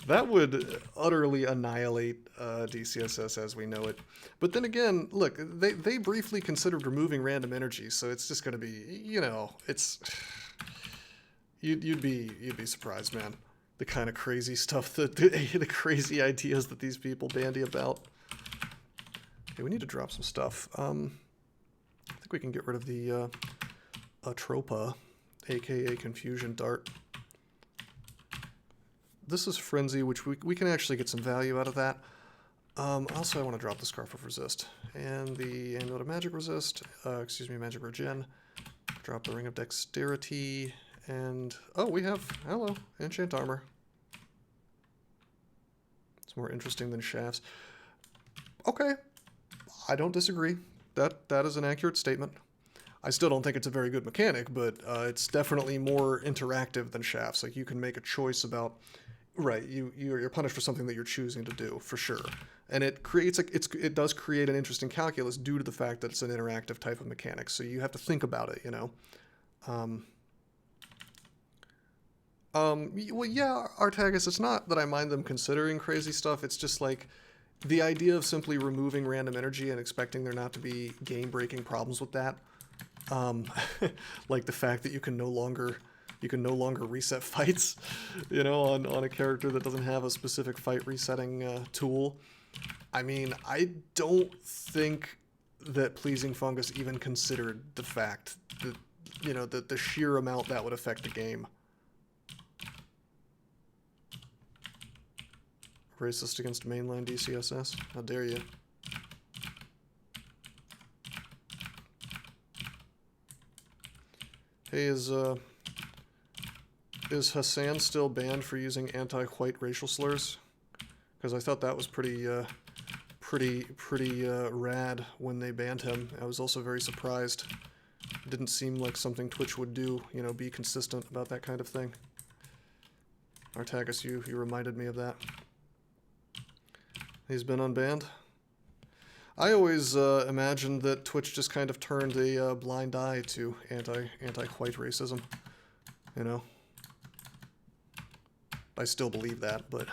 That would utterly annihilate DCSS as we know it. But then again, look, they briefly considered removing random energy, so it's just going to be, you know, it's you'd be surprised, man. The kind of crazy stuff that the crazy ideas that these people bandy about. Okay, we need to drop some stuff. I think we can get rid of the TrCa, aka Confusion Dart. This is Frenzy, which we can actually get some value out of that. Also, I want to drop the Scarf of Resist and the Amulet of Magic Resist. Excuse me, Magic Regen. Drop the Ring of Dexterity, and oh, we have hello Enchant Armor. It's more interesting than Shafts. Okay, I don't disagree. That is an accurate statement. I still don't think it's a very good mechanic, but it's definitely more interactive than Shafts. Like, you can make a choice about, right, you're punished for something that you're choosing to do, for sure. And it creates it does create an interesting calculus due to the fact that it's an interactive type of mechanic. So you have to think about it, you know. Well, yeah, Artagus, it's not that I mind them considering crazy stuff. It's just like the idea of simply removing random energy and expecting there not to be game-breaking problems with that. Like the fact that you can no longer reset fights, you know, on a character that doesn't have a specific fight resetting tool. I mean, I don't think that Pleasing Fungus even considered the fact that, you know, the sheer amount that would affect the game. Racist against mainline DCSS? How dare you? Hey, is Hassan still banned for using anti-white racial slurs? Because I thought that was pretty rad when they banned him. I was also very surprised. It didn't seem like something Twitch would do, you know, be consistent about that kind of thing. Artagus, you reminded me of that. He's been unbanned. I always imagined that Twitch just kind of turned a blind eye to anti-white racism, you know. I still believe that, but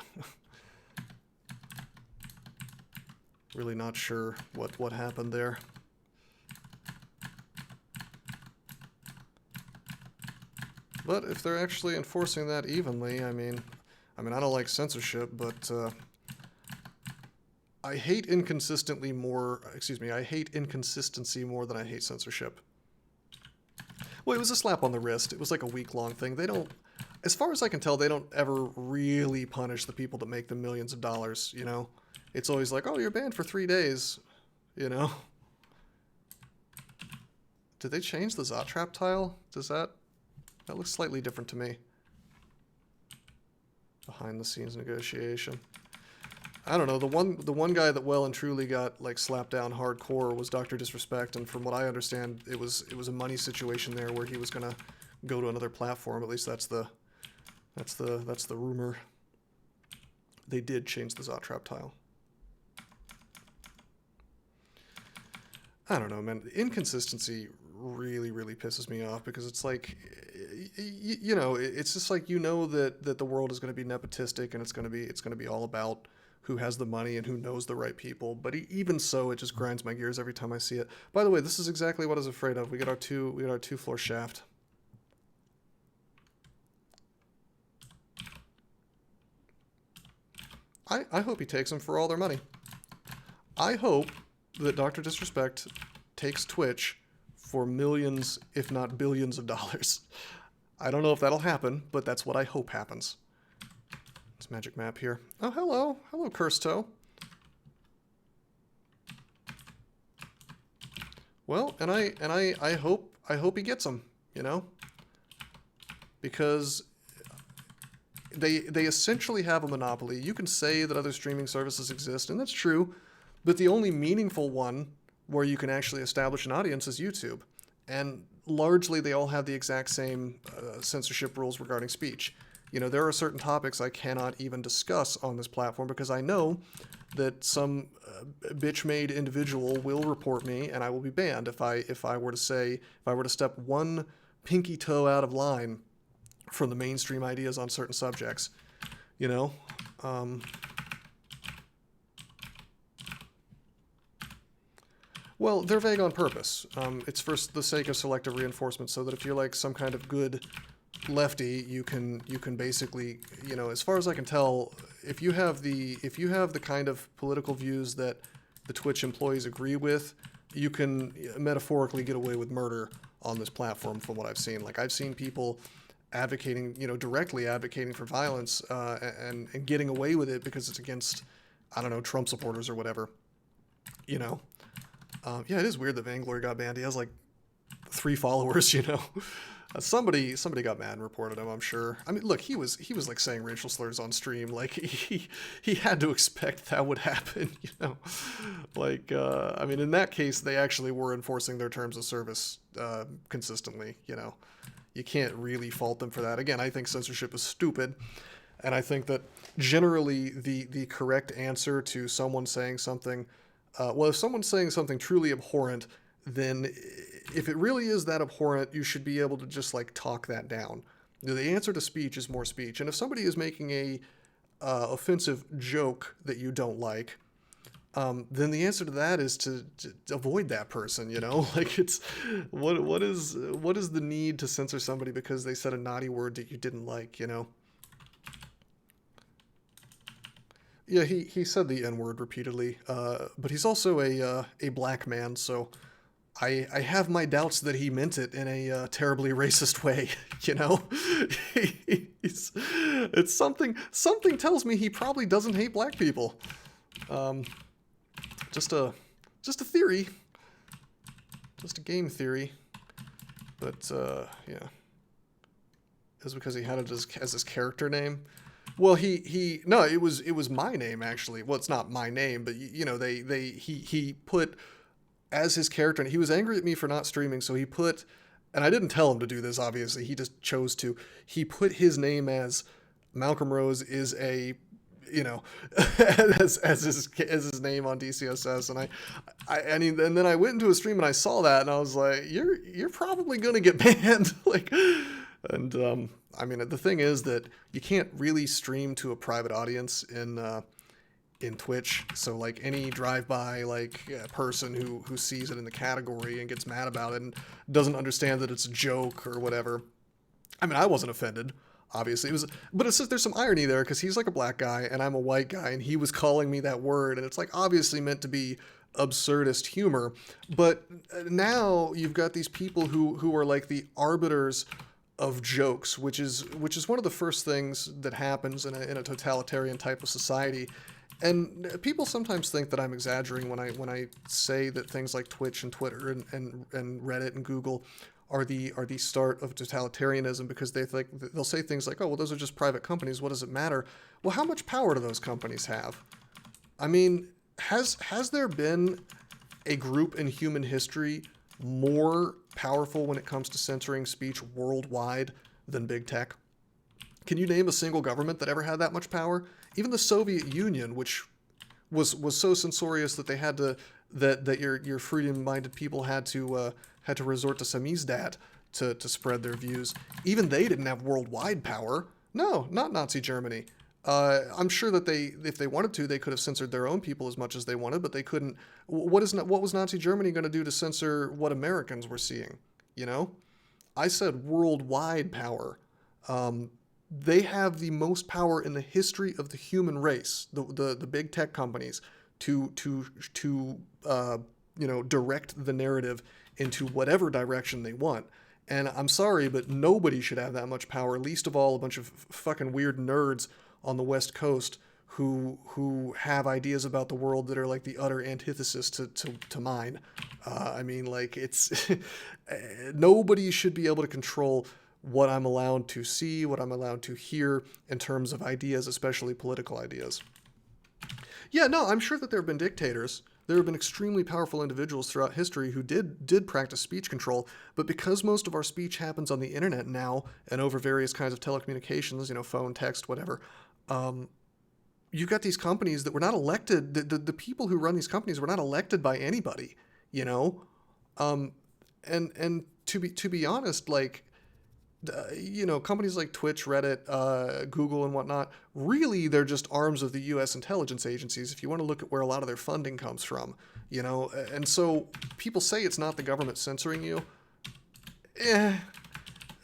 really not sure what happened there. But if they're actually enforcing that evenly, I mean, I don't like censorship, but I hate inconsistency more than I hate censorship. Well, it was a slap on the wrist. It was like a week-long thing. They don't, as far as I can tell, they don't ever really punish the people that make them millions of dollars, you know? It's always like, oh, you're banned for 3 days, you know? Did they change the Zotrap tile? That looks slightly different to me. Behind the scenes negotiation. I don't know, the one guy that well and truly got like slapped down hardcore was Dr. Disrespect, and from what I understand, it was a money situation there where he was gonna go to another platform. At least that's the rumor. They did change the Zotrap tile. I don't know, man. The inconsistency really pisses me off because it's like, you know, it's just like, you know, that the world is going to be nepotistic and it's going to be all about who has the money and who knows the right people. But even so, it just grinds my gears every time I see it. By the way, this is exactly what I was afraid of. We got our two floor shaft. I hope he takes them for all their money. I hope that Dr. Disrespect takes Twitch for millions, if not billions of dollars. I don't know if that'll happen, but that's what I hope happens. It's magic map here. Oh, hello. Hello, Cursed Toe. Well, and I hope he gets them, you know? Because they essentially have a monopoly. You can say that other streaming services exist, and that's true, but the only meaningful one where you can actually establish an audience is YouTube. And largely they all have the exact same censorship rules regarding speech. You know, there are certain topics I cannot even discuss on this platform because I know that some bitch-made individual will report me and I will be banned if I were to step one pinky toe out of line from the mainstream ideas on certain subjects. You know, well, they're vague on purpose. It's for the sake of selective reinforcement, so that if you're like some kind of good lefty, you can basically, you know, as far as I can tell, if you have the kind of political views that the Twitch employees agree with, you can metaphorically get away with murder on this platform from what I've seen. Like, I've seen people advocating, you know, directly advocating for violence and getting away with it because it's against, I don't know, Trump supporters or whatever, you know. Yeah, it is weird that Vainglory got banned. He has like 3 followers, you know. Somebody got mad and reported him, I'm sure. I mean, look, he was like saying racial slurs on stream. Like, he had to expect that would happen, you know. Like, I mean, in that case, they actually were enforcing their terms of service consistently, you know. You can't really fault them for that. Again, I think censorship is stupid, and I think that generally the correct answer to someone saying something, well, if someone's saying something truly abhorrent, then if it really is that abhorrent, you should be able to just like talk that down. The answer to speech is more speech. And if somebody is making a offensive joke that you don't like, then the answer to that is to avoid that person, you know? Like, it's what is the need to censor somebody because they said a naughty word that you didn't like, you know? Yeah, he said the N-word repeatedly, but he's also a black man, so I have my doubts that he meant it in a terribly racist way, you know? It's something tells me he probably doesn't hate black people. Just a theory. Just a game theory. But, yeah. It's because he had it as his character name. Well, no, it was my name, actually. Well, it's not my name, but, you know, he put as his character, and he was angry at me for not streaming, so he put, and I didn't tell him to do this, obviously, he just chose to, he put his name as Malcolm Rose is a, you know, as his name on DCSS, and then I went into a stream and I saw that, and I was like, you're probably gonna get banned, like, and I mean, the thing is that you can't really stream to a private audience in Twitch, so like any drive-by person who sees it in the category and gets mad about it and doesn't understand that it's a joke or whatever. I mean, I wasn't offended, obviously. But it's just, there's some irony there because he's like a black guy and I'm a white guy, and he was calling me that word, and it's like obviously meant to be absurdist humor. But now you've got these people who are like the arbiters of jokes, which is one of the first things that happens in a totalitarian type of society. And people sometimes think that I'm exaggerating when I say that things like Twitch and Twitter and Reddit and Google are the start of totalitarianism, because they'll say things like, oh, well, those are just private companies, what does it matter? Well, how much power do those companies have? I mean, has there been a group in human history more powerful when it comes to censoring speech worldwide than big tech? Can you name a single government that ever had that much power? Even the Soviet Union, which was so censorious that they had to that your freedom-minded people had to resort to samizdat to spread their views. Even they didn't have worldwide power. No, not Nazi Germany. I'm sure that if they wanted to, they could have censored their own people as much as they wanted, but they couldn't. What was Nazi Germany going to do to censor what Americans were seeing? You know, I said worldwide power. They have the most power in the history of the human race, the big tech companies, to direct the narrative into whatever direction they want. And I'm sorry, but nobody should have that much power, least of all a bunch of fucking weird nerds on the West Coast who have ideas about the world that are like the utter antithesis to mine. I mean, like, it's nobody should be able to control what I'm allowed to see, what I'm allowed to hear in terms of ideas, especially political ideas. Yeah, no, I'm sure that there have been dictators. There have been extremely powerful individuals throughout history who did practice speech control, but because most of our speech happens on the internet now and over various kinds of telecommunications, phone, text, whatever, you've got these companies that were not elected. The people who run these companies were not elected by anybody, and to be honest, like, companies like Twitch, Reddit, Google, and whatnot, really they're just arms of the U.S. intelligence agencies if you want to look at where a lot of their funding comes from, and so people say it's not the government censoring you.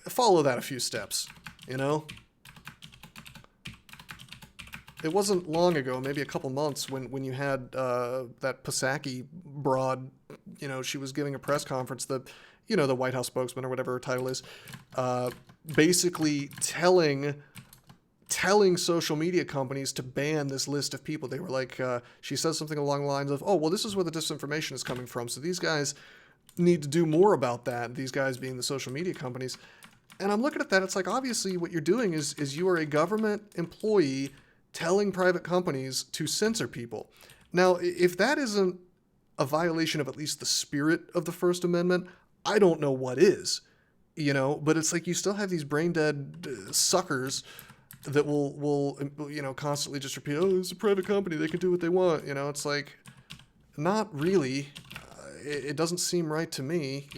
Follow that a few steps, It wasn't long ago, maybe a couple months, when you had that Psaki broad, she was giving a press conference, the White House spokesman or whatever her title is, basically telling social media companies to ban this list of people. They were like, she says something along the lines of, oh, well, this is where the disinformation is coming from, so these guys need to do more about that, these guys being the social media companies. And I'm looking at that, it's like, obviously what you're doing is you are a government employee telling private companies to censor people. Now, if that isn't a violation of at least the spirit of the First Amendment, I don't know what is, but it's like you still have these brain dead suckers that will constantly just repeat, oh, it's a private company, they can do what they want. It's like, not really. It doesn't seem right to me,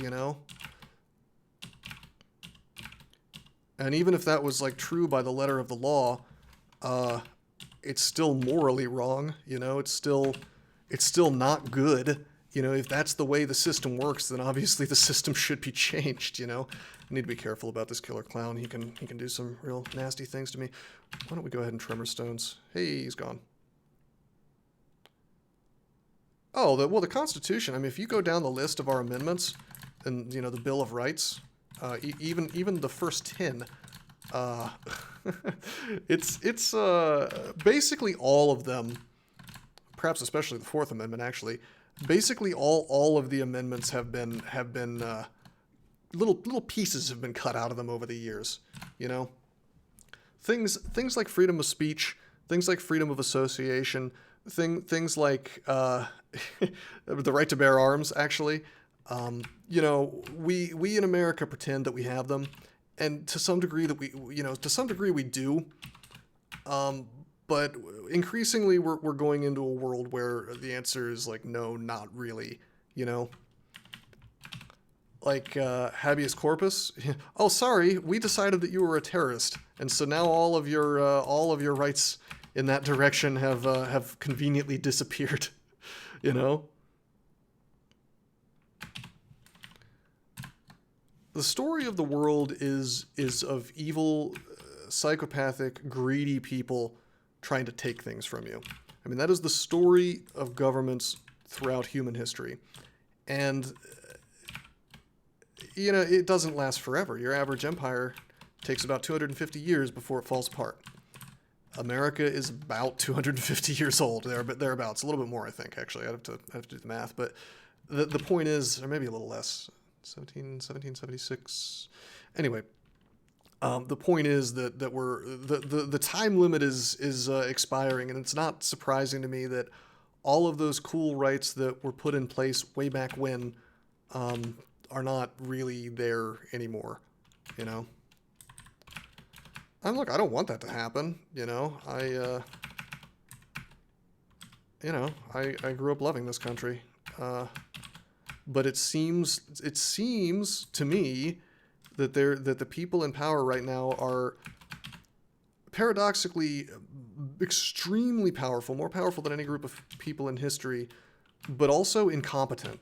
And even if that was like true by the letter of the law, it's still morally wrong, it's still not good. If that's the way the system works, then obviously the system should be changed, I need to be careful about this killer clown. He can do some real nasty things to me. Why don't we go ahead and tremor stones? Hey, he's gone. Oh, the Constitution. I mean, if you go down the list of our amendments and, the Bill of Rights, even the first 10, it's basically all of them, perhaps especially the Fourth Amendment, actually. Basically, all of the amendments have been little pieces have been cut out of them over the years. Things like freedom of speech, things like freedom of association, things like the right to bear arms. Actually, we in America pretend that we have them, and to some degree we do. But increasingly, we're going into a world where the answer is like, no, not really, Like habeas corpus. Oh, sorry, we decided that you were a terrorist, and so now all of your rights in that direction have conveniently disappeared. The story of the world is of evil, psychopathic, greedy people trying to take things from you. I mean, that is the story of governments throughout human history. And, it doesn't last forever. Your average empire takes about 250 years before it falls apart. America is about 250 years old, thereabouts. A little bit more, I think, actually. I have to do the math. But the point is, or maybe a little less, 1776. Anyway, the point is that the time limit is expiring, and it's not surprising to me that all of those cool rights that were put in place way back when are not really there anymore. And look, I don't want that to happen. I grew up loving this country, but it seems to me that the people in power right now are paradoxically extremely powerful, more powerful than any group of people in history, but also incompetent,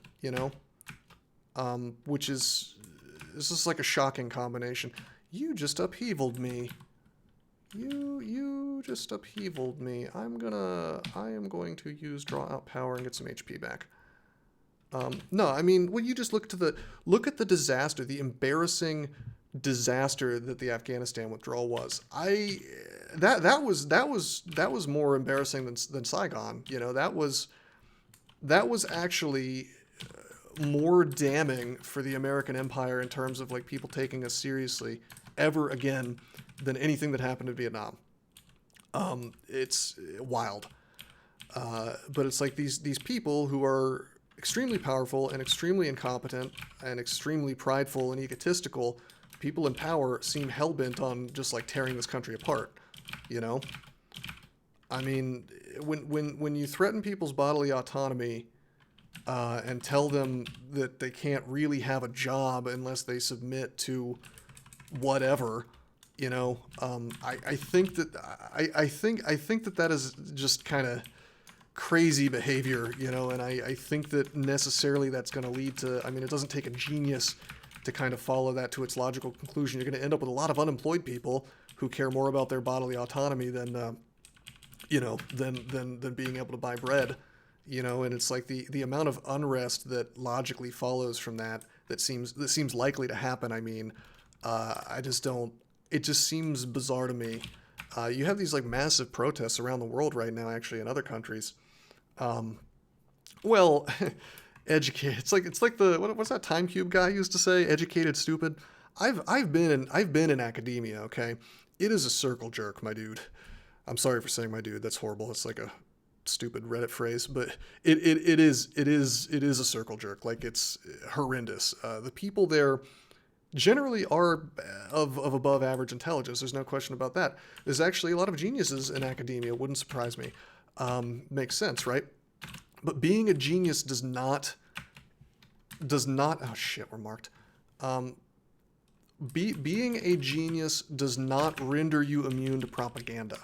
which is just like a shocking combination. You just upheavaled me. You just upheavaled me. I am going to use draw out power and get some HP back. No, I mean, when you just look at the disaster, the embarrassing disaster that the Afghanistan withdrawal was. That was more embarrassing than Saigon. That was actually more damning for the American empire in terms of like people taking us seriously ever again than anything that happened in Vietnam. It's wild. But it's like these people who are extremely powerful and extremely incompetent and extremely prideful and egotistical, people in power seem hell-bent on just like tearing this country apart, you know? I mean, when you threaten people's bodily autonomy and tell them that they can't really have a job unless they submit to whatever, you know, I think that that is just kind of crazy behavior, you know, and I think that necessarily that's going to lead to, I mean, it doesn't take a genius to kind of follow that to its logical conclusion. You're going to end up with a lot of unemployed people who care more about their bodily autonomy than, you know, than being able to buy bread, you know, and it's like the amount of unrest that logically follows from that seems likely to happen. I mean, it just seems bizarre to me. You have these like massive protests around the world right now, actually, in other countries. Well, educated. It's like the what's that Time Cube guy used to say? Educated, stupid. I've been in academia. Okay, it is a circle jerk, my dude. I'm sorry for saying my dude. That's horrible. It's like a stupid Reddit phrase, but it is a circle jerk. Like, it's horrendous. The people there generally are of above average intelligence. There's no question about that. There's actually a lot of geniuses in academia. Wouldn't surprise me. Makes sense, right? But being a genius does not, oh shit, we're marked. Being a genius does not render you immune to propaganda.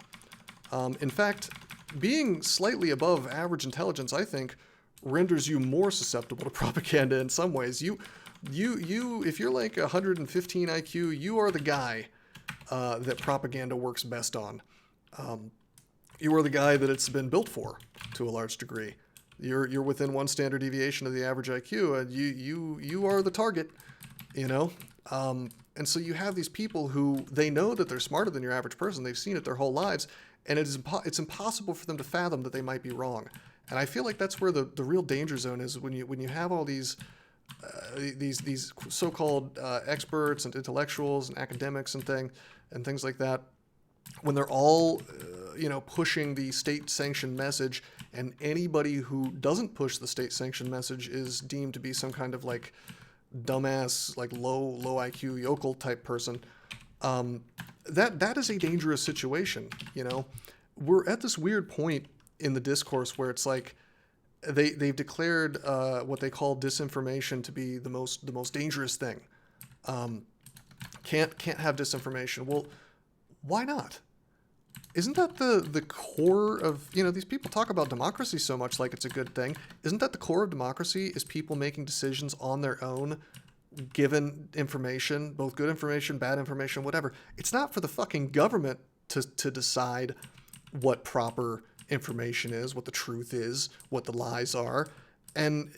In fact, being slightly above average intelligence, I think, renders you more susceptible to propaganda in some ways. You, if you're like 115 IQ, you are the guy that propaganda works best on. You are the guy that it's been built for, to a large degree. You're within one standard deviation of the average IQ, and you are the target, you know. And so you have these people who they know that they're smarter than your average person. They've seen it their whole lives, and it's impossible for them to fathom that they might be wrong. And I feel like that's where the real danger zone is when you have all these so-called experts and intellectuals and academics and things like that, when they're all pushing the state-sanctioned message, and anybody who doesn't push the state-sanctioned message is deemed to be some kind of like dumbass, like low IQ yokel type person. That is a dangerous situation. You know, we're at this weird point in the discourse where it's like they've declared what they call disinformation to be the most dangerous thing. Can't have disinformation. Well, why not? Isn't that the core of, these people talk about democracy so much like it's a good thing. Isn't that the core of democracy, is people making decisions on their own, given information, both good information, bad information, whatever. It's not for the fucking government to decide what proper information is, what the truth is, what the lies are. And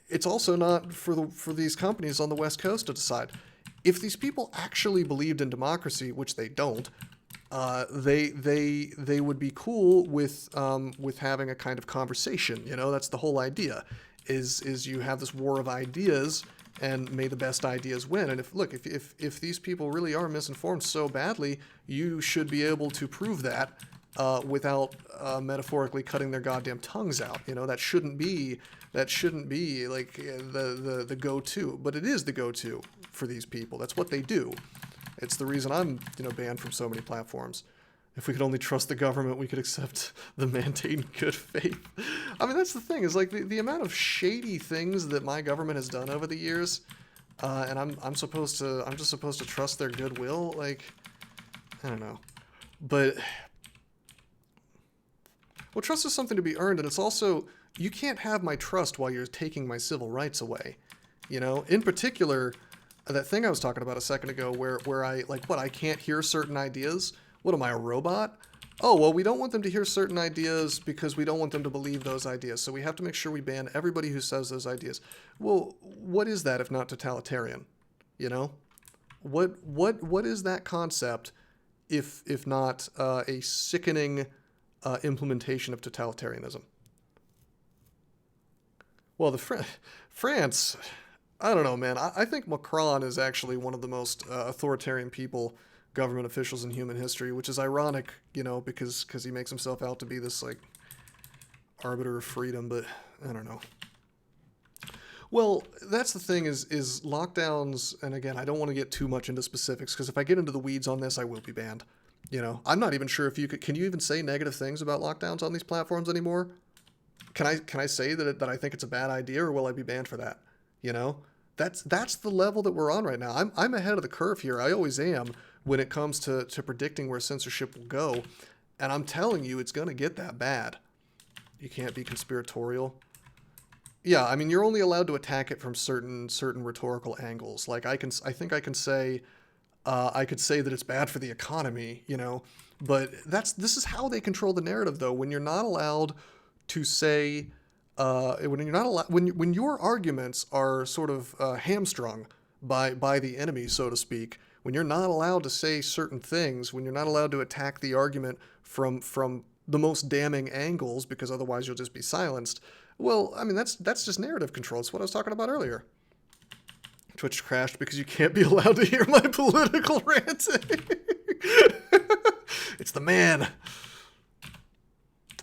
it's also not for these companies on the West Coast to decide. If these people actually believed in democracy, which they don't, they would be cool with having a kind of conversation. That's the whole idea. Is you have this war of ideas, and may the best ideas win. And if these people really are misinformed so badly, you should be able to prove that without metaphorically cutting their goddamn tongues out. That shouldn't be like the go-to, but it is the go-to for these people. That's what they do. It's the reason I'm, banned from so many platforms. If we could only trust the government, we could accept the mandate in good faith. I mean, that's the thing, is like the amount of shady things that my government has done over the years, and I'm just supposed to trust their goodwill. Like, I don't know, but well, trust is something to be earned, and it's also, you can't have my trust while you're taking my civil rights away. In particular, that thing I was talking about a second ago, where I can't hear certain ideas. What am I, a robot? Oh, well, we don't want them to hear certain ideas because we don't want them to believe those ideas. So we have to make sure we ban everybody who says those ideas. Well, what is that if not totalitarian? What is that concept if not a sickening implementation of totalitarianism? Well, France, I don't know, man. I think Macron is actually one of the most authoritarian people, government officials in human history, which is ironic, you know, because he makes himself out to be this like arbiter of freedom, but I don't know. Well, that's the thing is lockdowns, and again, I don't want to get too much into specifics because if I get into the weeds on this, I will be banned. You know, I'm not even sure if can you even say negative things about lockdowns on these platforms anymore? Can I say that I think it's a bad idea, or will I be banned for that? You know, that's the level that we're on right now. I'm ahead of the curve here. I always am when it comes to predicting where censorship will go, and I'm telling you, it's gonna get that bad. You can't be conspiratorial. Yeah, I mean, you're only allowed to attack it from certain rhetorical angles. Like I think I can say, I could say that it's bad for the economy, you know, but this is how they control the narrative, though. When you're not allowed to say, when you're not allowed, when your arguments are sort of hamstrung by the enemy, so to speak, when you're not allowed to say certain things, when you're not allowed to attack the argument from the most damning angles, because otherwise you'll just be silenced. Well, I mean, that's just narrative control. It's what I was talking about earlier. Twitch crashed because you can't be allowed to hear my political ranting. It's the man.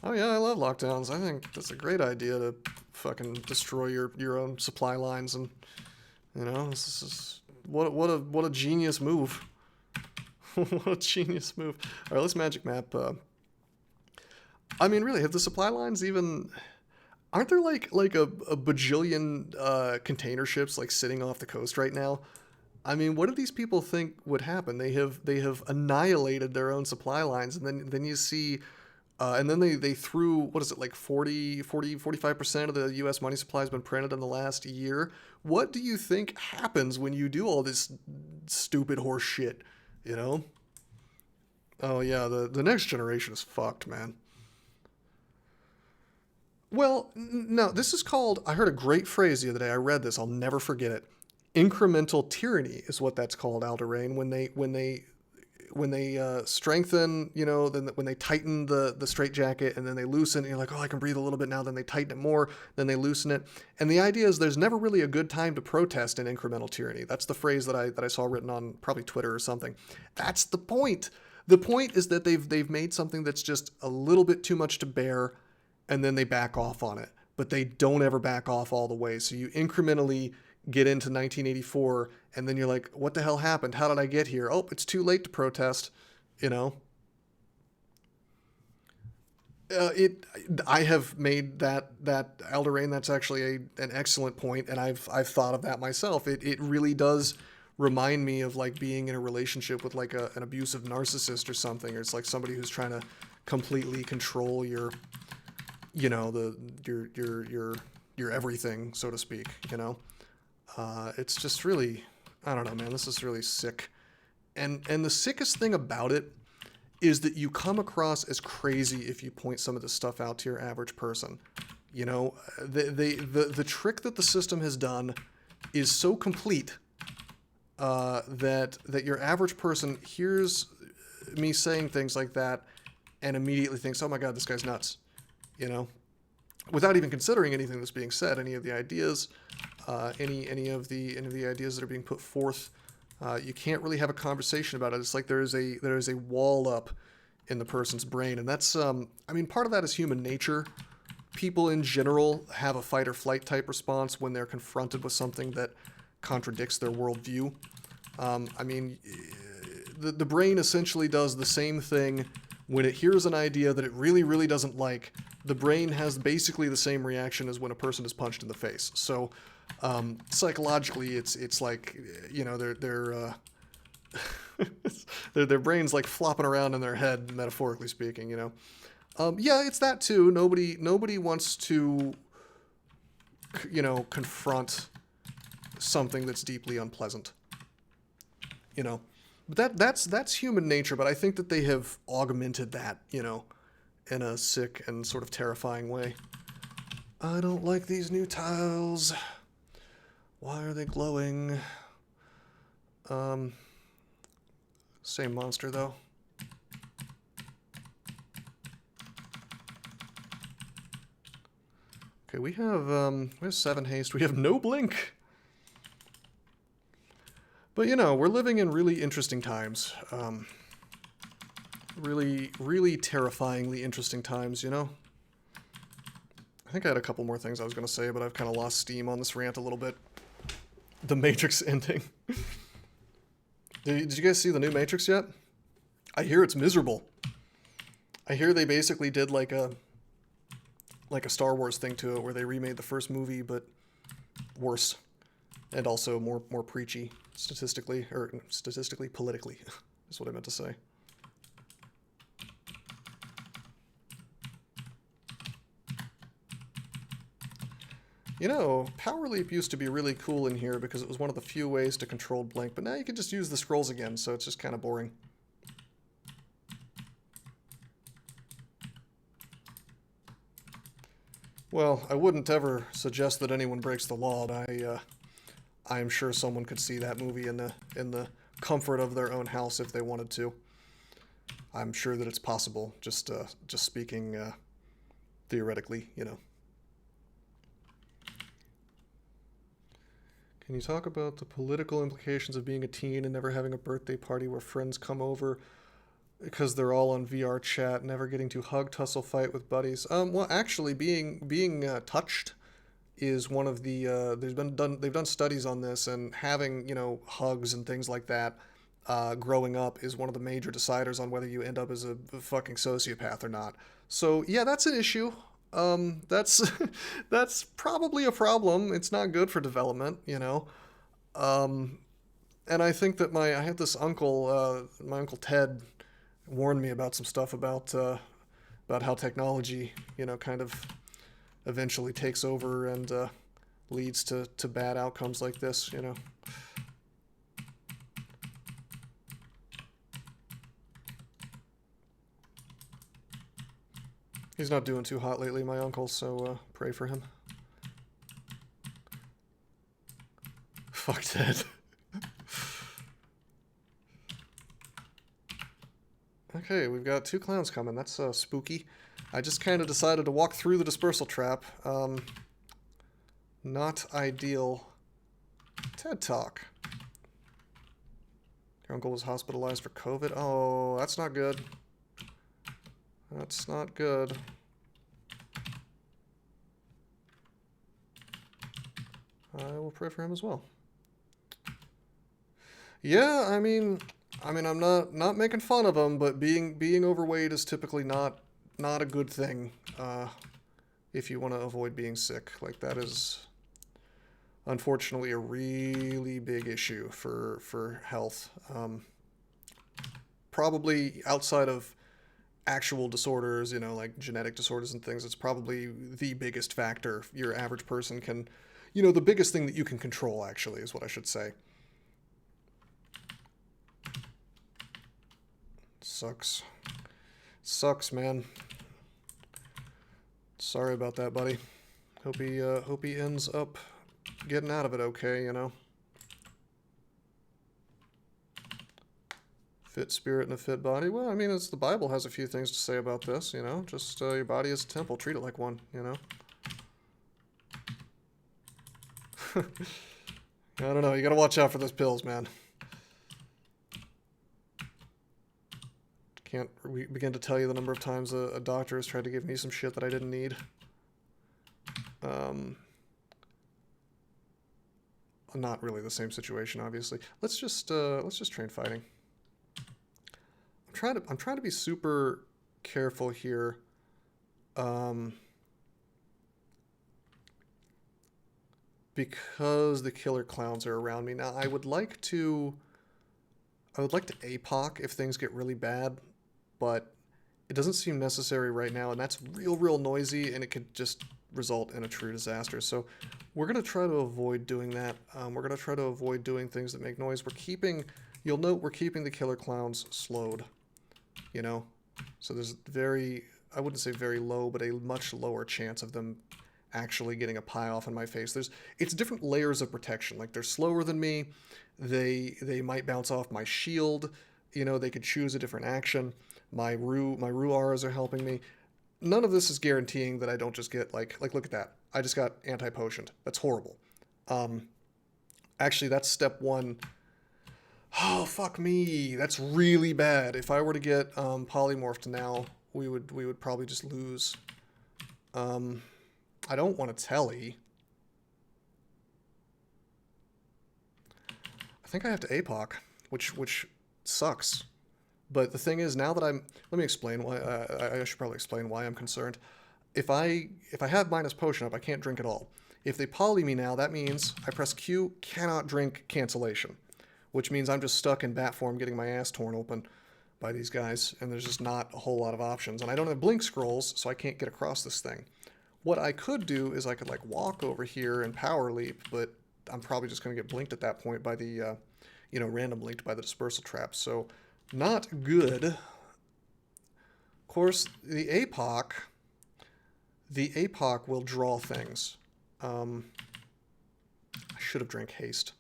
Oh yeah, I love lockdowns. I think that's a great idea to fucking destroy your own supply lines, and you know, this is what a genius move. What a genius move. All right, let's magic map. I mean, really, have the supply lines even? Aren't there like a bajillion container ships like sitting off the coast right now? I mean, what do these people think would happen? They have annihilated their own supply lines, and then you see, and then they threw, what is it, like 45% of the U.S. money supply has been printed in the last year. What do you think happens when you do all this stupid horse shit? You know? Oh yeah, the next generation is fucked, man. Well, no, this is called, I heard a great phrase the other day. I read this, I'll never forget it. Incremental tyranny is what that's called, Alderain. When they strengthen, you know, then when they tighten the straitjacket and then they loosen, and you're like, oh, I can breathe a little bit now. Then they tighten it more, then they loosen it. And the idea is there's never really a good time to protest in incremental tyranny. That's the phrase that I saw written on probably Twitter or something. That's the point. The point is that they've made something that's just a little bit too much to bear, and then they back off on it. But they don't ever back off all the way. So you incrementally get into 1984, and then you're like, what the hell happened? How did I get here? Oh, it's too late to protest, you know? I have made that Alderain, that's actually an excellent point, and I've thought of that myself. It really does remind me of like being in a relationship with like an abusive narcissist or something, or it's like somebody who's trying to completely control your, you know, your everything, so to speak, you know? It's just really, I don't know, man, this is really sick. And the sickest thing about it is that you come across as crazy if you point some of this stuff out to your average person. You know, the trick that the system has done is so complete that your average person hears me saying things like that and immediately thinks, oh my God, this guy's nuts, you know? Without even considering anything that's being said, any of the ideas, any of the ideas that are being put forth, you can't really have a conversation about it. It's like there is a wall up in the person's brain, and that's I mean, part of that is human nature. People in general have a fight or flight type response when they're confronted with something that contradicts their worldview. I mean, the brain essentially does the same thing when it hears an idea that it really doesn't like. The brain has basically the same reaction as when a person is punched in the face. So psychologically, it's like, you know, their brain's like flopping around in their head, metaphorically speaking, you know. Yeah, it's that too. Nobody wants to, you know, confront something that's deeply unpleasant, you know. But that's human nature, but I think that they have augmented that, you know, in a sick and sort of terrifying way. I don't like these new tiles. Why are they glowing? Same monster though. Okay, we have 7 haste. We have no blink. But, you know, we're living in really interesting times. Really, really terrifyingly interesting times, you know? I think I had a couple more things I was going to say, but I've kind of lost steam on this rant a little bit. The Matrix ending. Did you guys see the new Matrix yet? I hear it's miserable. I hear they basically did like a Star Wars thing to it, where they remade the first movie, but worse. And also more preachy, statistically, politically, is what I meant to say. You know, Power Leap used to be really cool in here because it was one of the few ways to control blank, but now you can just use the scrolls again, so it's just kind of boring. Well, I wouldn't ever suggest that anyone breaks the law, but I am sure someone could see that movie in the comfort of their own house if they wanted to. I'm sure that it's possible, just speaking theoretically, you know. Can you talk about the political implications of being a teen and never having a birthday party where friends come over because they're all on VR chat, never getting to hug, tussle, fight with buddies? Well, actually, being touched is one of the they've done studies on this, and having, you know, hugs and things like that growing up is one of the major deciders on whether you end up as a fucking sociopath or not. So yeah, that's an issue. That's that's probably a problem. It's not good for development, you know. And I think that I had this uncle, my Uncle Ted, warned me about some stuff about how technology, you know, kind of eventually takes over and leads to bad outcomes like this, you know. He's not doing too hot lately, my uncle, so pray for him. Fuck Ted. Okay, we've got 2 clowns coming. That's spooky. I just kind of decided to walk through the dispersal trap. Not ideal. TED Talk. Your uncle was hospitalized for COVID. Oh, that's not good. That's not good. I will pray for him as well. Yeah, I mean, I'm not making fun of him, but being overweight is typically not a good thing. If you want to avoid being sick, like, that is unfortunately a really big issue for health. Probably outside of actual disorders, you know, like genetic disorders and things, it's probably the biggest factor your average person can, you know, the biggest thing that you can control, actually, is what I should say. Sucks. Sucks, man. Sorry about that, buddy. Hope he ends up getting out of it okay, you know. Fit spirit and a fit body. Well, I mean, it's the Bible has a few things to say about this, you know. Just your body is a temple. Treat it like one, you know. I don't know. You gotta watch out for those pills, man. Can't begin to tell you the number of times a doctor has tried to give me some shit that I didn't need. Not really the same situation, obviously. Let's just train fighting. I'm trying to be super careful here. Because the killer clowns are around me. Now, I would like to APOC if things get really bad, but it doesn't seem necessary right now, and that's real noisy, and it could just result in a true disaster. So we're going to try to avoid doing that. We're going to try to avoid doing things that make noise. You'll note we're keeping the killer clowns slowed, you know? So there's I wouldn't say very low, but a much lower chance of them actually getting a pie off in my face. It's different layers of protection. Like, they're slower than me. They might bounce off my shield. You know, they could choose a different action. My Ru auras are helping me. None of this is guaranteeing that I don't just get like look at that. I just got anti-potioned. That's horrible. Actually, that's step 1. Oh, fuck me. That's really bad. If I were to get polymorphed now, we would probably just lose. I don't want to telly. I think I have to APOC, which sucks. But the thing is, now that I'm... Let me explain why... I should probably explain why I'm concerned. If I have minus potion up, I can't drink at all. If they poly me now, that means I press Q, cannot drink cancellation. Which means I'm just stuck in bat form getting my ass torn open by these guys, and there's just not a whole lot of options. And I don't have blink scrolls, so I can't get across this thing. What I could do is I could, like, walk over here and power leap, but I'm probably just going to get blinked at that point by the, you know, random linked by the dispersal trap. So, not good. Of course, the APOC will draw things. I should have drank haste.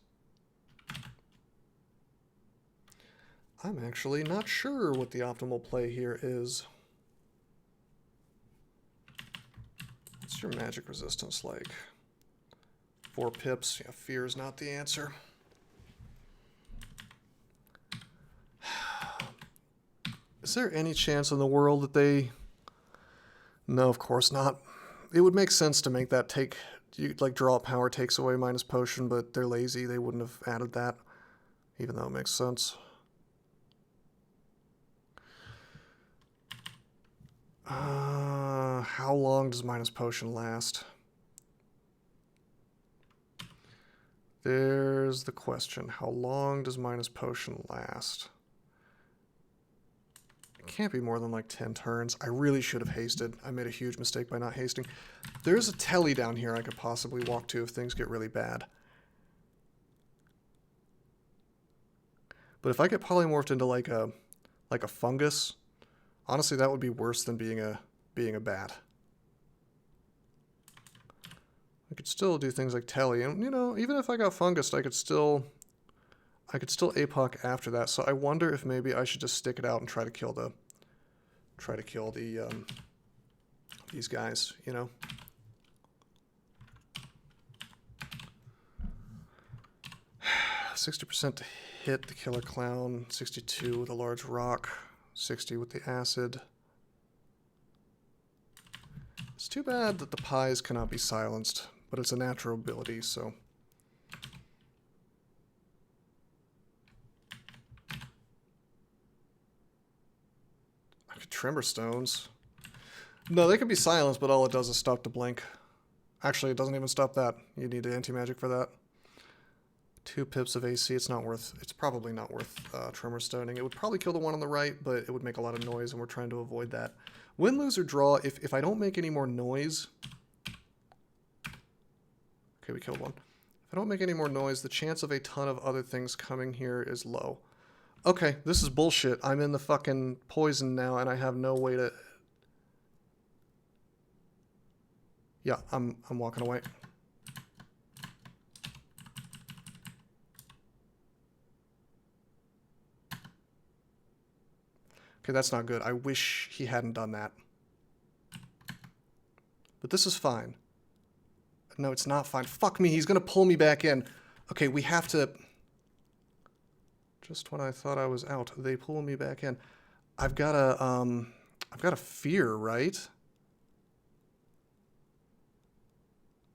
I'm actually not sure what the optimal play here is. What's your magic resistance like? 4 pips. Yeah, fear is not the answer. Is there any chance in the world that they... No, of course not. It would make sense to make that take... Like, draw power takes away minus potion, but they're lazy. They wouldn't have added that, even though it makes sense. How long does minus potion last? There's the question. How long does minus potion last? It can't be more than like 10 turns. I really should have hasted. I made a huge mistake by not hasting. There's a telly down here I could possibly walk to if things get really bad. But if I get polymorphed into like a fungus, honestly that would be worse than being a bat. I could still do things like telly, and you know, even if I got fungused, I could still APOC after that. So I wonder if maybe I should just stick it out and try to kill the these guys, you know. %60 to hit the killer clown, 62 with a large rock, 60 with the acid. It's too bad that the pies cannot be silenced, but it's a natural ability, so... I could Tremor Stones. No, they can be silenced, but all it does is stop the blink. Actually, it doesn't even stop that. You need anti-magic for that. 2 pips of AC, it's probably not worth Tremor Stoning. It would probably kill the one on the right, but it would make a lot of noise, and we're trying to avoid that. Win, lose, or draw, if I don't make any more noise... Okay, we killed one. If I don't make any more noise, the chance of a ton of other things coming here is low. Okay, this is bullshit. I'm in the fucking poison now, and I have no way to... Yeah, I'm walking away. Okay, that's not good. I wish he hadn't done that. But this is fine. No, it's not fine. Fuck me, he's gonna pull me back in. Okay, we have to... Just when I thought I was out, they pull me back in. I've got a fear, right?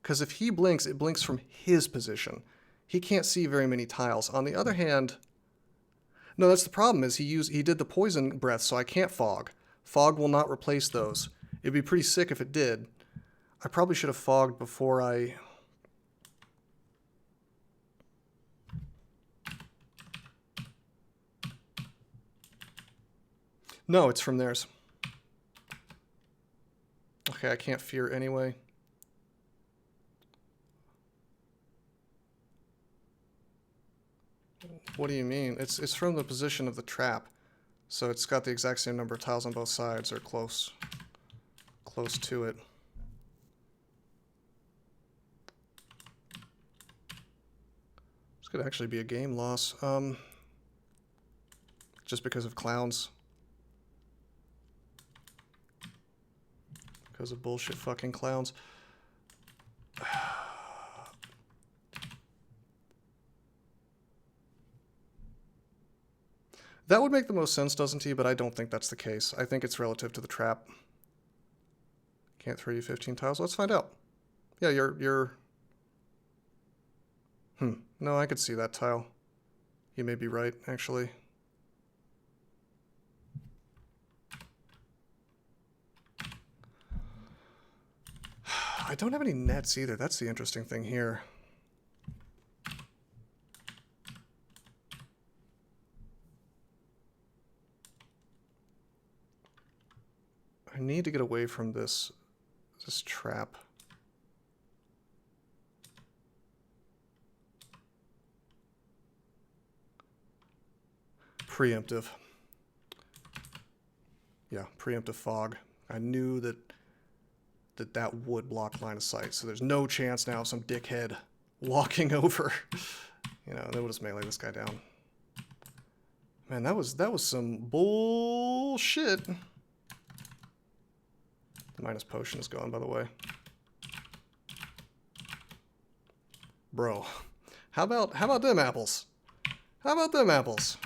Because if he blinks, it blinks from his position. He can't see very many tiles. On the other hand... No, that's the problem, is he did the poison breath, so I can't fog. Fog will not replace those. It'd be pretty sick if it did. I probably should have fogged before I... No, it's from theirs. Okay, I can't fear anyway. What do you mean? It's from the position of the trap. So it's got the exact same number of tiles on both sides, or close to it. This could actually be a game loss. Just because of clowns. Because of bullshit fucking clowns. That would make the most sense, doesn't he? But I don't think that's the case. I think it's relative to the trap. Can't throw you 15 tiles. Let's find out. Yeah, you're... No, I could see that tile. You may be right, actually. I don't have any nets either. That's the interesting thing here. I need to get away from this trap. Preemptive. Yeah, preemptive fog. I knew that would block line of sight, so there's no chance now of some dickhead walking over. You know, they would just melee this guy down. Man, that was some bullshit. The minus potion is gone, by the way. Bro, how about them apples? How about them apples?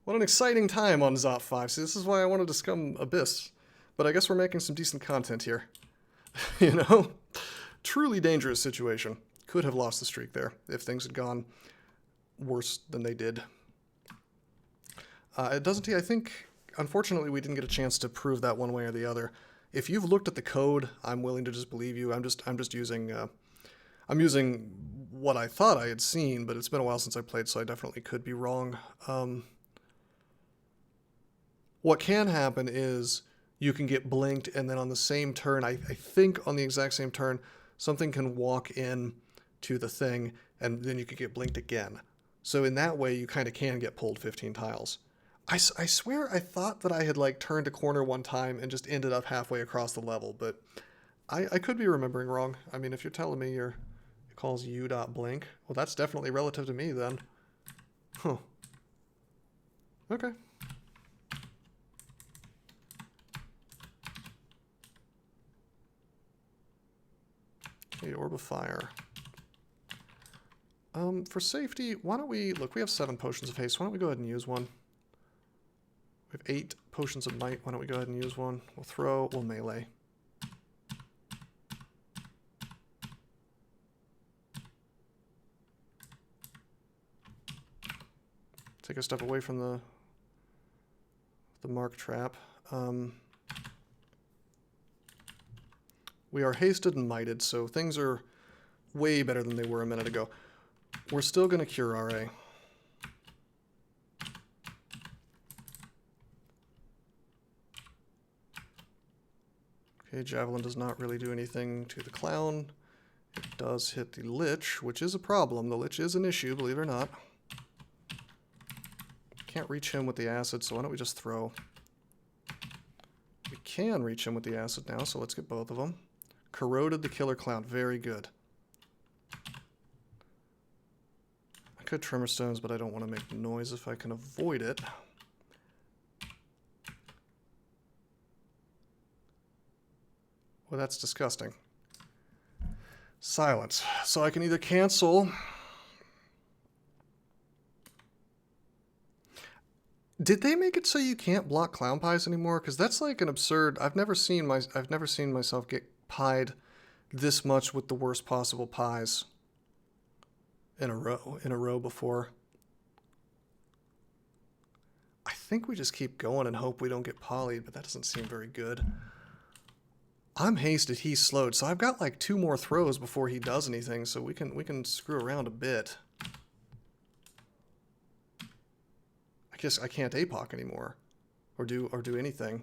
What an exciting time on Zop 5. See, this is why I wanted to scum Abyss. But I guess we're making some decent content here. You know? Truly dangerous situation. Could have lost the streak there if things had gone worse than they did. Doesn't he? I think, unfortunately, we didn't get a chance to prove that one way or the other. If you've looked at the code, I'm willing to just believe you. I'm just using... I'm using what I thought I had seen, but it's been a while since I played, so I definitely could be wrong. What can happen is you can get blinked, and then on the same turn, I think on the exact same turn, something can walk in to the thing, and then you could get blinked again. So in that way, you kind of can get pulled 15 tiles. I swear I thought that I had like turned a corner one time and just ended up halfway across the level, but I could be remembering wrong. I mean, if you're telling me it calls u.blink, well, that's definitely relative to me then. Huh. Okay. Okay, Orb of Fire. For safety, why don't we... Look, we have 7 potions of haste. Why don't we go ahead and use one? We have 8 potions of might. Why don't we go ahead and use one? We'll throw... We'll melee. Take a step away from the mark trap. We are hasted and mighted, so things are way better than they were a minute ago. We're still going to cure RA. Okay, Javelin does not really do anything to the clown. It does hit the Lich, which is a problem. The Lich is an issue, believe it or not. Can't reach him with the acid, so why don't we just throw? We can reach him with the acid now, so let's get both of them. Corroded the killer clown. Very good. I could Tremor Stones, but I don't want to make noise if I can avoid it. Well, that's disgusting. Silence. So I can either cancel... Did they make it so you can't block clown pies anymore? Because that's like an absurd... I've never seen myself get pied this much with the worst possible pies in a row before. I think we just keep going and hope we don't get polyed, but that doesn't seem very good. I'm hasted, he's slowed, so I've got like 2 more throws before he does anything, so we can screw around a bit. I guess I can't APOC anymore, or do anything.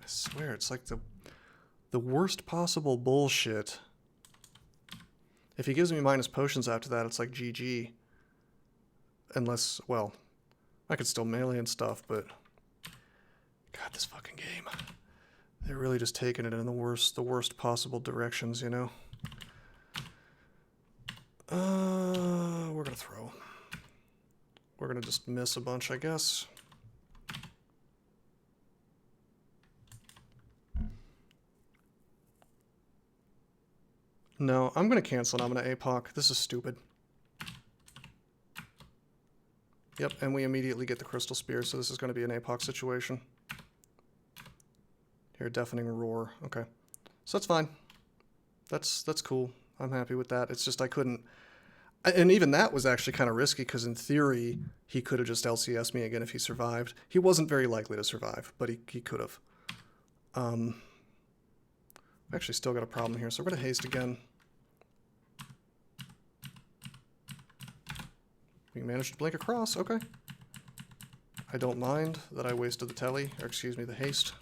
I swear, it's like the worst possible bullshit. If he gives me minus potions after that, it's like GG. Unless, well, I could still melee and stuff, but God, this fucking game. They're really just taking it in the worst possible directions, you know? We're gonna throw. We're gonna just miss a bunch, I guess. No, I'm going to cancel and I'm going to APOC. This is stupid. Yep, and we immediately get the Crystal Spear, so this is going to be an APOC situation. Here, Deafening Roar. Okay. So that's fine. That's cool. I'm happy with that. It's just I couldn't... And even that was actually kind of risky, because in theory, he could have just LCS'd me again if he survived. He wasn't very likely to survive, but he could have. We actually still got a problem here, so we're going to haste again. We managed to blink across, okay. I don't mind that I wasted the telly, or excuse me, the haste.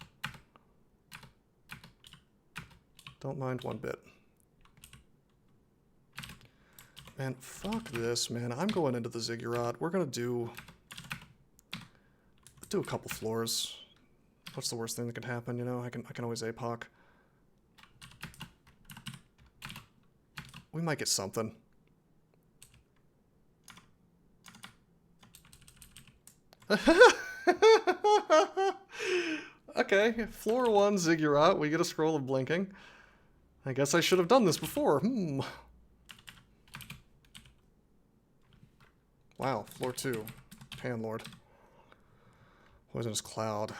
Don't mind one bit. Man, fuck this, man. I'm going into the Ziggurat. We're gonna do a couple floors. What's the worst thing that could happen, you know? I can always APOC. We might get something. Okay, floor 1 Ziggurat. We get a scroll of blinking. I guess I should have done this before. Wow, floor 2. Panlord. Poisonous Cloud.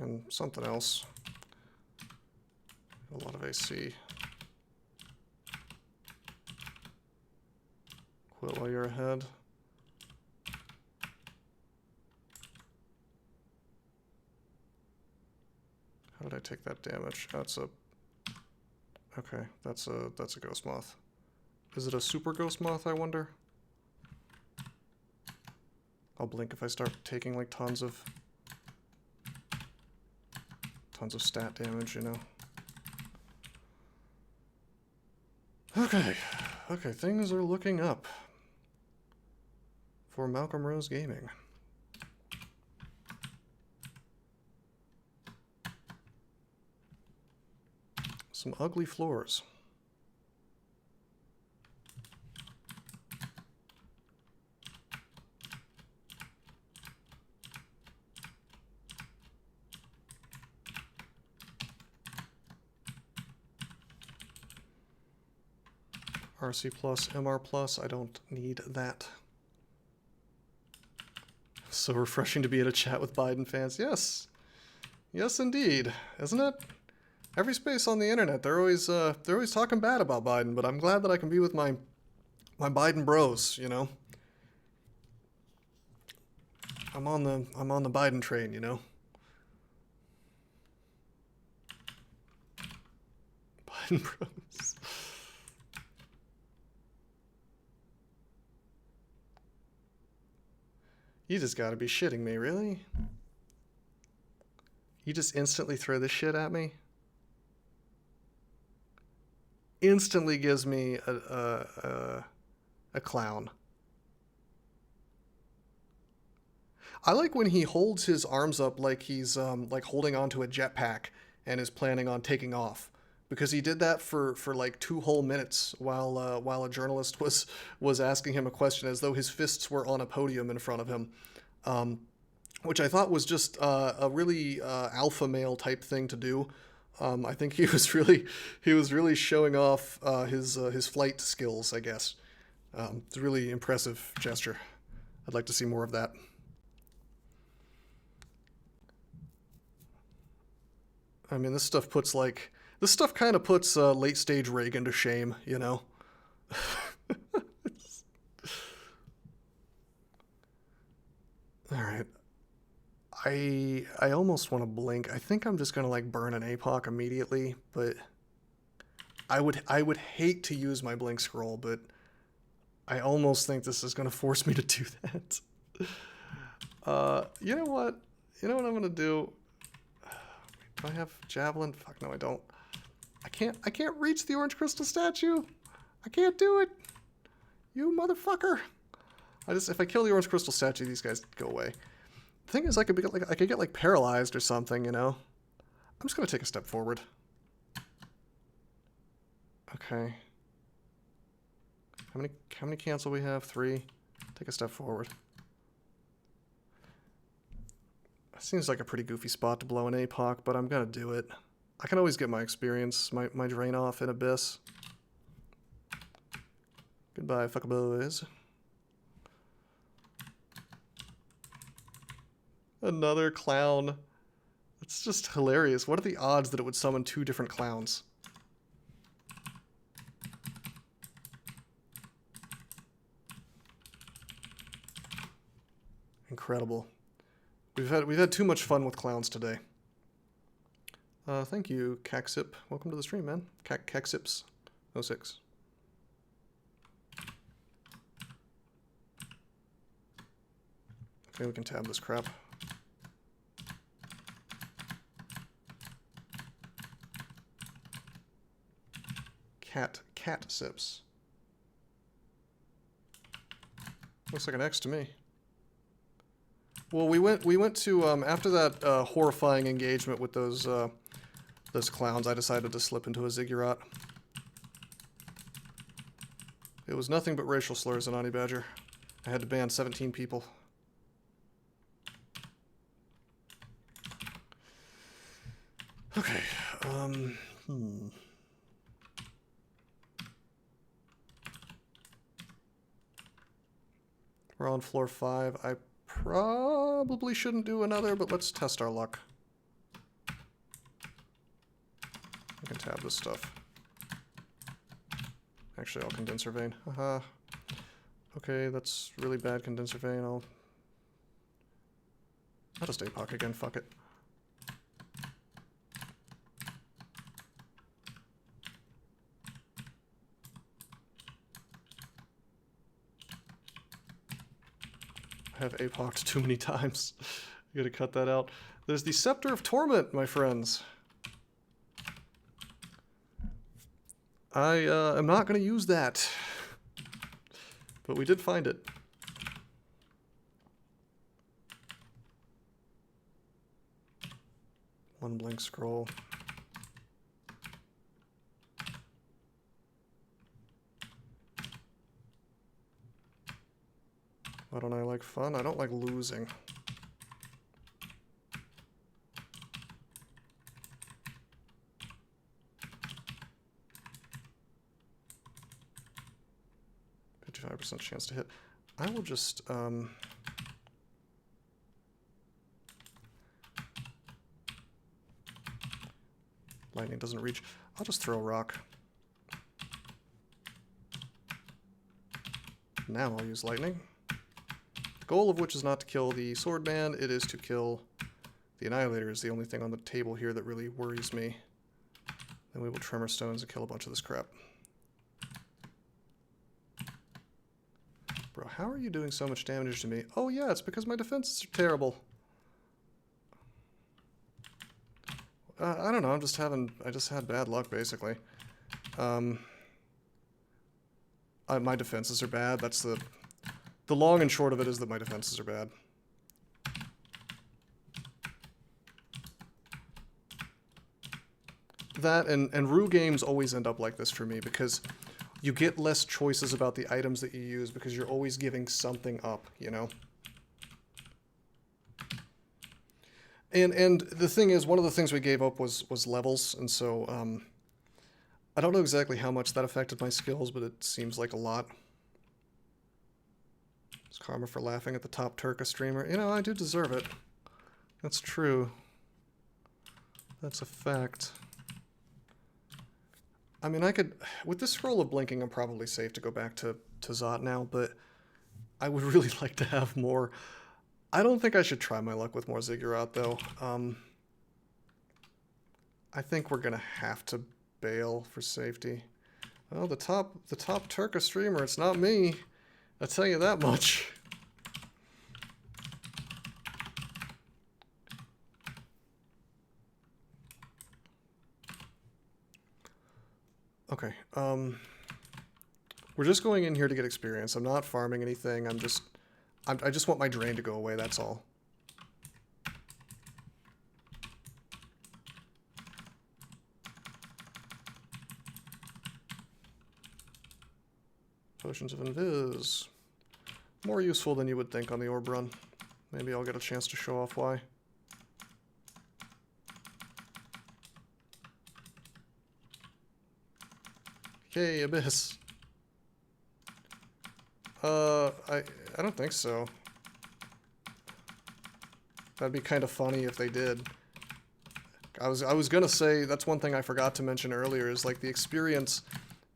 And something else. A lot of AC. Quit while you're ahead. How did I take that damage? That's a... Okay, that's a Ghost Moth. Is it a super Ghost Moth, I wonder? I'll blink if I start taking like tons of stat damage, you know. Okay, things are looking up for Malcolm Rose Gaming. Some ugly floors. RC plus, MR plus, I don't need that. So refreshing to be at a chat with Biden fans. Yes. Yes, indeed. Isn't it? Every space on the internet, they're always talking bad about Biden, but I'm glad that I can be with my Biden bros, you know. I'm on the Biden train, you know. Biden bros. You just gotta be shitting me, really? You just instantly throw this shit at me? Instantly gives me a clown. I like when he holds his arms up like he's like holding onto a jetpack and is planning on taking off, because he did that for like 2 whole minutes while a journalist was asking him a question as though his fists were on a podium in front of him, which I thought was just a really alpha male type thing to do. I think he was really showing off his flight skills, I guess. It's a really impressive gesture. I'd like to see more of that. I mean, this stuff kind of puts late stage Reagan to shame, you know. All right. I almost want to blink. I think I'm just gonna like burn an APOC immediately, but I would hate to use my blink scroll, but I almost think this is gonna force me to do that. You know what? You know what I'm gonna do? Do I have javelin? Fuck no, I don't. I can't reach the orange crystal statue. I can't do it. You motherfucker. If I kill the orange crystal statue, these guys go away. The thing is, I could get like paralyzed or something, you know. I'm just gonna take a step forward. Okay. How many cancel we have? 3. Take a step forward. Seems like a pretty goofy spot to blow an APOC, but I'm gonna do it. I can always get my experience, my drain off in Abyss. Goodbye, fuckaboys. Another clown. It's just hilarious. What are the odds that it would summon 2 different clowns? Incredible. We've had too much fun with clowns today. Thank you, Caxip. Welcome to the stream, man. Caxips 06. Okay, we can tab this crap. Cat sips. Looks like an X to me. Well, we went to after that horrifying engagement with those clowns. I decided to slip into a ziggurat. It was nothing but racial slurs in Honey Badger. I had to ban 17 people. Okay. We're on floor 5. I probably shouldn't do another, but let's test our luck. I can tab this stuff. Actually, I'll condenser vein. Haha. Okay, that's really bad condenser vein. I'll just APOC again, fuck it. I have APOC'd too many times. I gotta cut that out. There's the Scepter of Torment, my friends. I am not gonna use that. But we did find it. One blink scroll. Why don't I like fun? I don't like losing. %, chance to hit. I will just lightning doesn't reach. I'll just throw a rock. Now I'll use lightning. The goal of which is not to kill the swordman, it is to kill the annihilator. Is the only thing on the table here that really worries me. Then we will tremor stones and kill a bunch of this crap. Bro, how are you doing so much damage to me? Oh yeah, it's because my defenses are terrible. I don't know, I just had bad luck, basically. My defenses are bad. That's the long and short of it is that my defenses are bad. That and Rue games always end up like this for me because you get less choices about the items that you use because you're always giving something up, you know? And the thing is, one of the things we gave up was levels, and so I don't know exactly how much that affected my skills, but it seems like a lot. It's karma for laughing at the top TrCa streamer. You know, I do deserve it. That's true. That's a fact. I mean, I could... With this scroll of blinking, I'm probably safe to go back to Zot now, but I would really like to have more... I don't think I should try my luck with more Ziggurat, though. I think we're gonna have to bail for safety. Well, the top TrCa streamer, it's not me. I'll tell you that much. Okay, we're just going in here to get experience. I'm not farming anything. I just want my drain to go away, that's all. Potions of Invis. More useful than you would think on the orb run. Maybe I'll get a chance to show off why. Okay, Abyss. I don't think so. That'd be kind of funny if they did. I was gonna say, that's one thing I forgot to mention earlier, is like the experience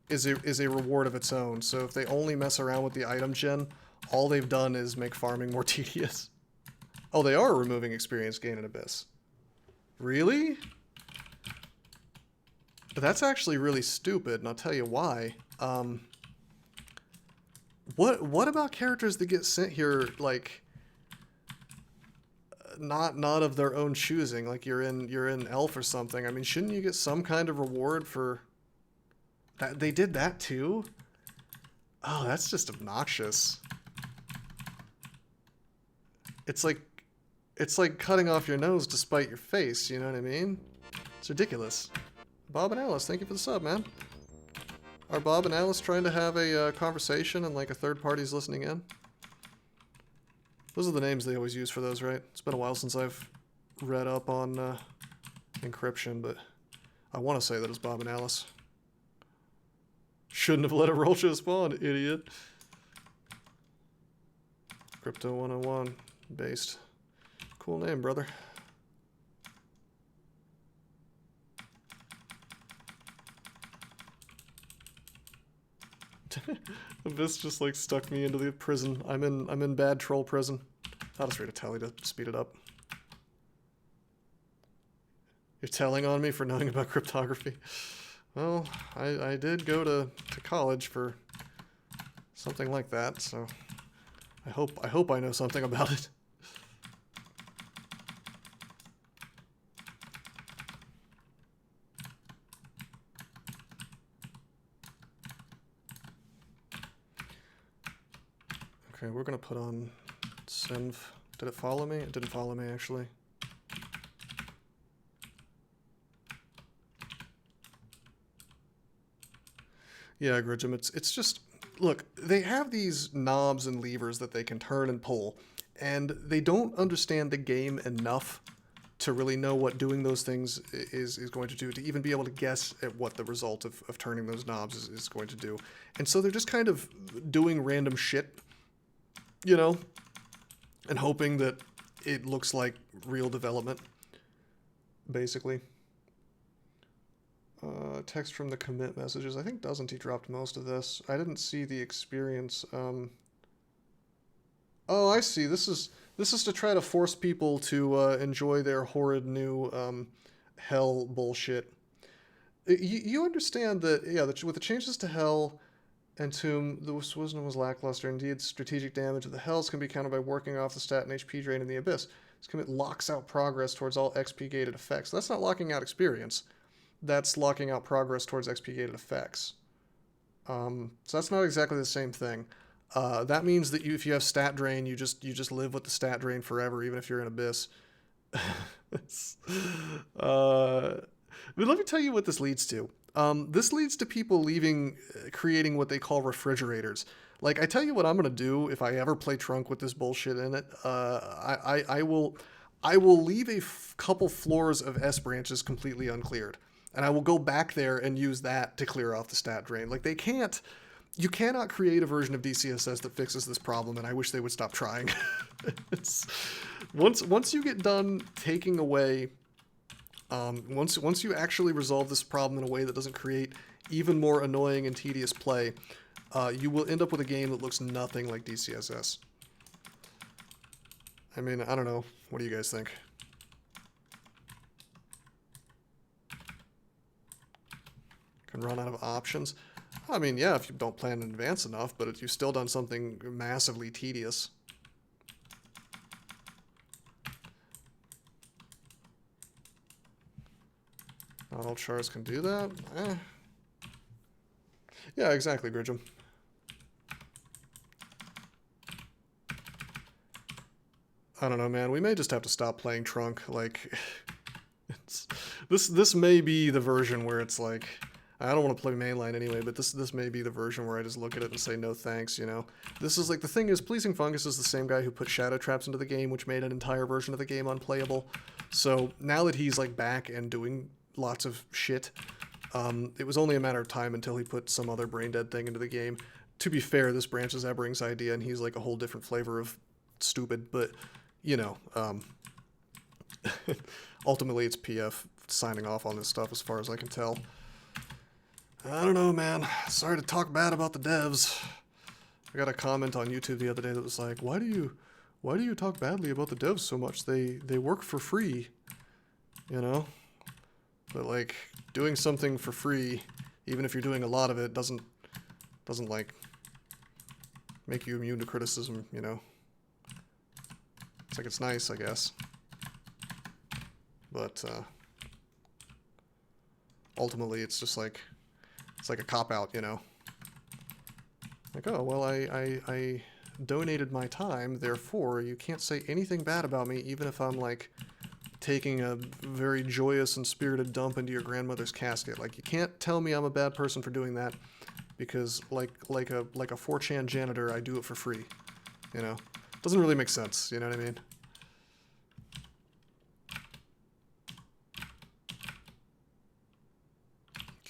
is a reward of its own. So if they only mess around with the item gen, all they've done is make farming more tedious. Oh, they are removing experience gain in Abyss. Really? But that's actually really stupid, and I'll tell you why. What about characters that get sent here, like, not of their own choosing, like you're in Elf or something? I mean, shouldn't you get some kind of reward for that? They did that too? Oh, that's just obnoxious. It's like cutting off your nose to spite your face, you know what I mean? It's ridiculous. Bob and Alice, thank you for the sub, man. Are Bob and Alice trying to have a conversation and like a third party's listening in? Those are the names they always use for those, right? It's been a while since I've read up on encryption, but I want to say that it's Bob and Alice. Shouldn't have let a roll show spawn, idiot. Crypto 101 based. Cool name, brother. This just like stuck me into the prison. I'm in bad troll prison. I'll just read a telly to speed it up. You're telling on me for knowing about cryptography. Well, I did go to college for something like that, so I hope I know something about it. Okay, we're gonna put on Senv. Did it follow me? It didn't follow me, actually. Yeah, Gridgem, it's just, look, they have these knobs and levers that they can turn and pull, and they don't understand the game enough to really know what doing those things is going to do, to even be able to guess at what the result of turning those knobs is going to do. And so they're just kind of doing random shit, you know, and hoping that it looks like real development, basically. Text from the commit messages. I think Doesn't he dropped most of this. I didn't see the experience. Oh, I see. This is to try to force people to enjoy their horrid new hell bullshit. You understand that, yeah, with the changes to hell and Tomb, the wisdom was lackluster. Indeed, strategic damage of the hells can be countered by working off the stat and HP drain in the abyss. This commit locks out progress towards all XP gated effects. That's not locking out experience. That's locking out progress towards XP gated effects. So that's not exactly the same thing. That means that if you have stat drain, you just live with the stat drain forever, even if you're in abyss. But let me tell you what this leads to. This leads to people creating what they call refrigerators. Like, I tell you what I'm gonna do if I ever play Trunk with this bullshit in it. I will leave a couple floors of S branches completely uncleared, and I will go back there and use that to clear off the stat drain. Like, you cannot create a version of DCSS that fixes this problem, and I wish they would stop trying. Once you get done taking away, once you actually resolve this problem in a way that doesn't create even more annoying and tedious play, you will end up with a game that looks nothing like DCSS. I mean, I don't know. What do you guys think? Can run out of options. I mean, yeah, if you don't plan in advance enough, but if you've still done something massively tedious. Not all chars can do that. Yeah, exactly, Gridgem. I don't know, man. We may just have to stop playing Trunk. Like, this may be the version where it's like, I don't want to play mainline anyway, but this may be the version where I just look at it and say no thanks, you know? This is like, the thing is, Pleasing Fungus is the same guy who put shadow traps into the game, which made an entire version of the game unplayable. So now that he's like back and doing lots of shit, It was only a matter of time until he put some other brain-dead thing into the game. To be fair, this Branch is Ebering's idea, and he's like a whole different flavor of stupid, but, you know, ultimately it's PF signing off on this stuff as far as I can tell. I don't know, man. Sorry to talk bad about the devs. I got a comment on YouTube the other day that was like, why do you talk badly about the devs so much? They work for free, you know? But like doing something for free, even if you're doing a lot of it, doesn't like make you immune to criticism, you know? It's like it's nice, I guess. But ultimately it's just like it's like a cop-out, you know? Like, oh, well, I donated my time, therefore you can't say anything bad about me, even if I'm like taking a very joyous and spirited dump into your grandmother's casket. Like, you can't tell me I'm a bad person for doing that, because like a 4chan janitor, I do it for free. You know? Doesn't really make sense, you know what I mean?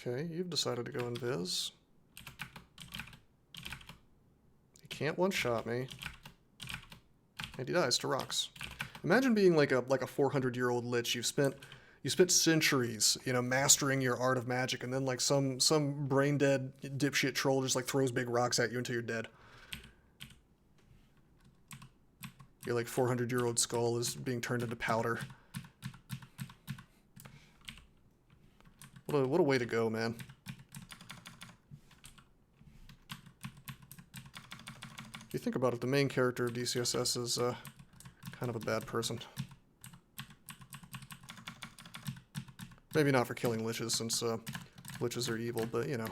Okay, you've decided to go invis. He can't one-shot me. And he dies to rocks. Imagine being like a 400-year-old lich. You spent centuries, you know, mastering your art of magic, and then like some brain-dead dipshit troll just like throws big rocks at you until you're dead. Your like 400-year-old skull is being turned into powder. What a way to go, man. If you think about it, the main character of DCSS is kind of a bad person. Maybe not for killing liches, since liches are evil, but you know.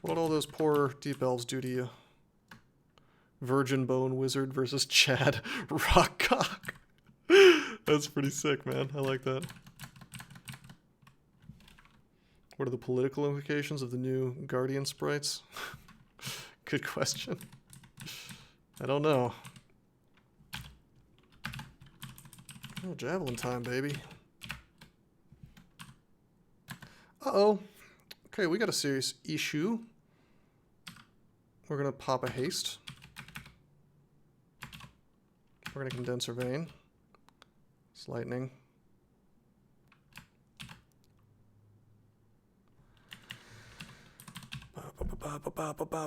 What did all those poor deep elves do to you? Virgin Bone Wizard versus Chad Rockcock. That's pretty sick, man. I like that. What are the political implications of the new Guardian sprites? Good question. I don't know. Oh, javelin time, baby. Uh-oh. Okay, we got a serious issue. We're gonna pop a haste. We're gonna condenser vein. It's lightning.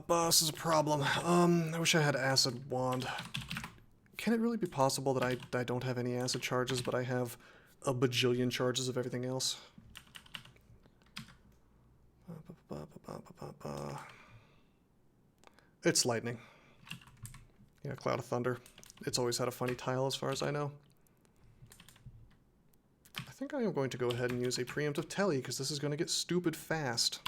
This is a problem. I wish I had acid wand. Can it really be possible that I don't have any acid charges, but I have a bajillion charges of everything else? It's lightning. Yeah, Cloud of Thunder. It's always had a funny tile as far as I know. I think I am going to go ahead and use a preemptive telly because this is going to get stupid fast.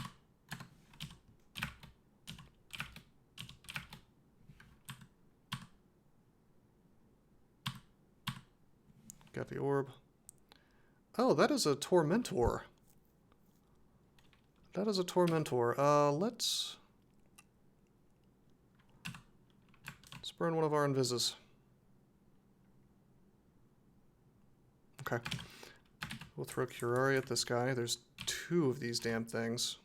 Got the orb. Oh, that is a Tormentor. That is a Tormentor. Let's burn one of our invises. Okay. We'll throw Curari at this guy. There's 2 of these damn things.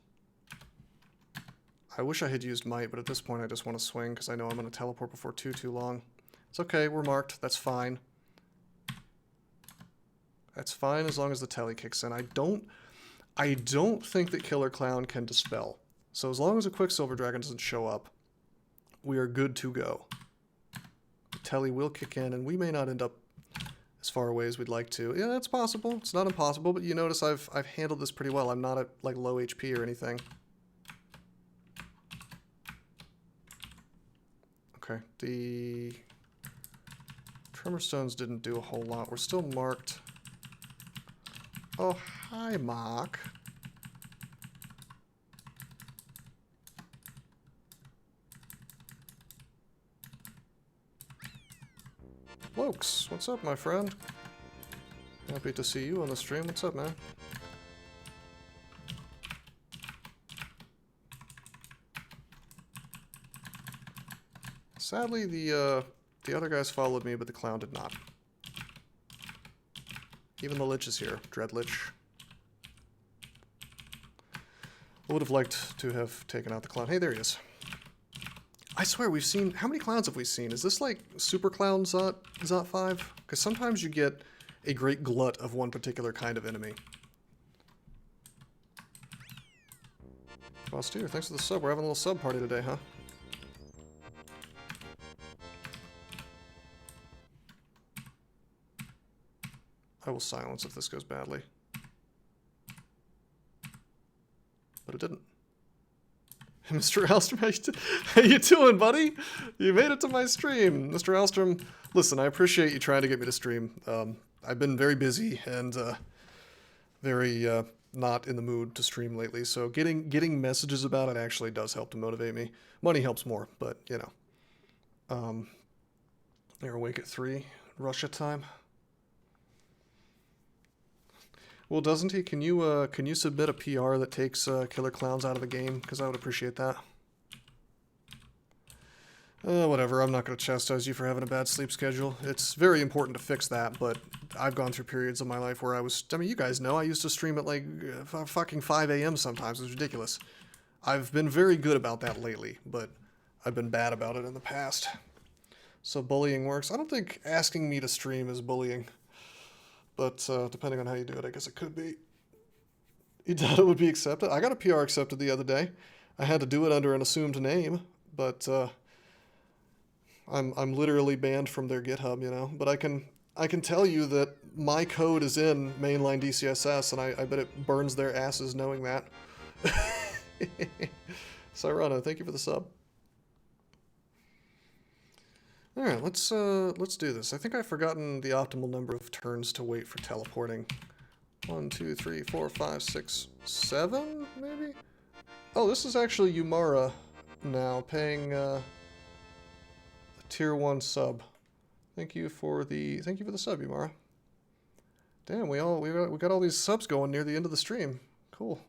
I wish I had used Might, but at this point I just want to swing because I know I'm going to teleport before too long. It's okay, we're marked. That's fine. That's fine as long as the telly kicks in. I don't think that Killer Clown can dispel. So as long as a Quicksilver Dragon doesn't show up, we are good to go. The telly will kick in, and we may not end up as far away as we'd like to. Yeah, that's possible. It's not impossible, but you notice I've handled this pretty well. I'm not at like low HP or anything. Okay, the Tremor Stones didn't do a whole lot. We're still marked. Oh, hi, Mark. Lokes, what's up, my friend? Happy to see you on the stream. What's up, man? Sadly, the other guys followed me, but the clown did not. Even the Lich is here. Dread Lich. I would have liked to have taken out the clown. Hey, there he is. I swear we've seen... How many clowns have we seen? Is this like Super Clown Zot 5? Because sometimes you get a great glut of one particular kind of enemy. Boss Steer, thanks for the sub. We're having a little sub party today, huh? I will silence if this goes badly. But it didn't. Mr. Alstrom, how you doing, buddy? You made it to my stream. Mr. Alstrom, listen, I appreciate you trying to get me to stream. I've been very busy and very not in the mood to stream lately, so getting messages about it actually does help to motivate me. Money helps more, but, you know. They're awake at 3, Russia time. Well, doesn't he? Can you submit a PR that takes killer clowns out of the game? Because I would appreciate that. Whatever, I'm not going to chastise you for having a bad sleep schedule. It's very important to fix that, but I've gone through periods of my life where I mean, you guys know, I used to stream at like fucking 5 a.m. sometimes. It was ridiculous. I've been very good about that lately, but I've been bad about it in the past. So bullying works. I don't think asking me to stream is bullying. But depending on how you do it, I guess it could be. You doubt it would be accepted? I got a PR accepted the other day. I had to do it under an assumed name, but I'm literally banned from their GitHub, you know. But I can tell you that my code is in mainline DCSS, and I bet it burns their asses knowing that. Cyrano, thank you for the sub. All right, let's do this. I think I've forgotten the optimal number of turns to wait for teleporting. 1, 2, 3, 4, 5, 6, 7, maybe? Oh, this is actually Yumara now, paying a tier 1 sub. Thank you for the sub, Yumara. Damn, we got all these subs going near the end of the stream. Cool.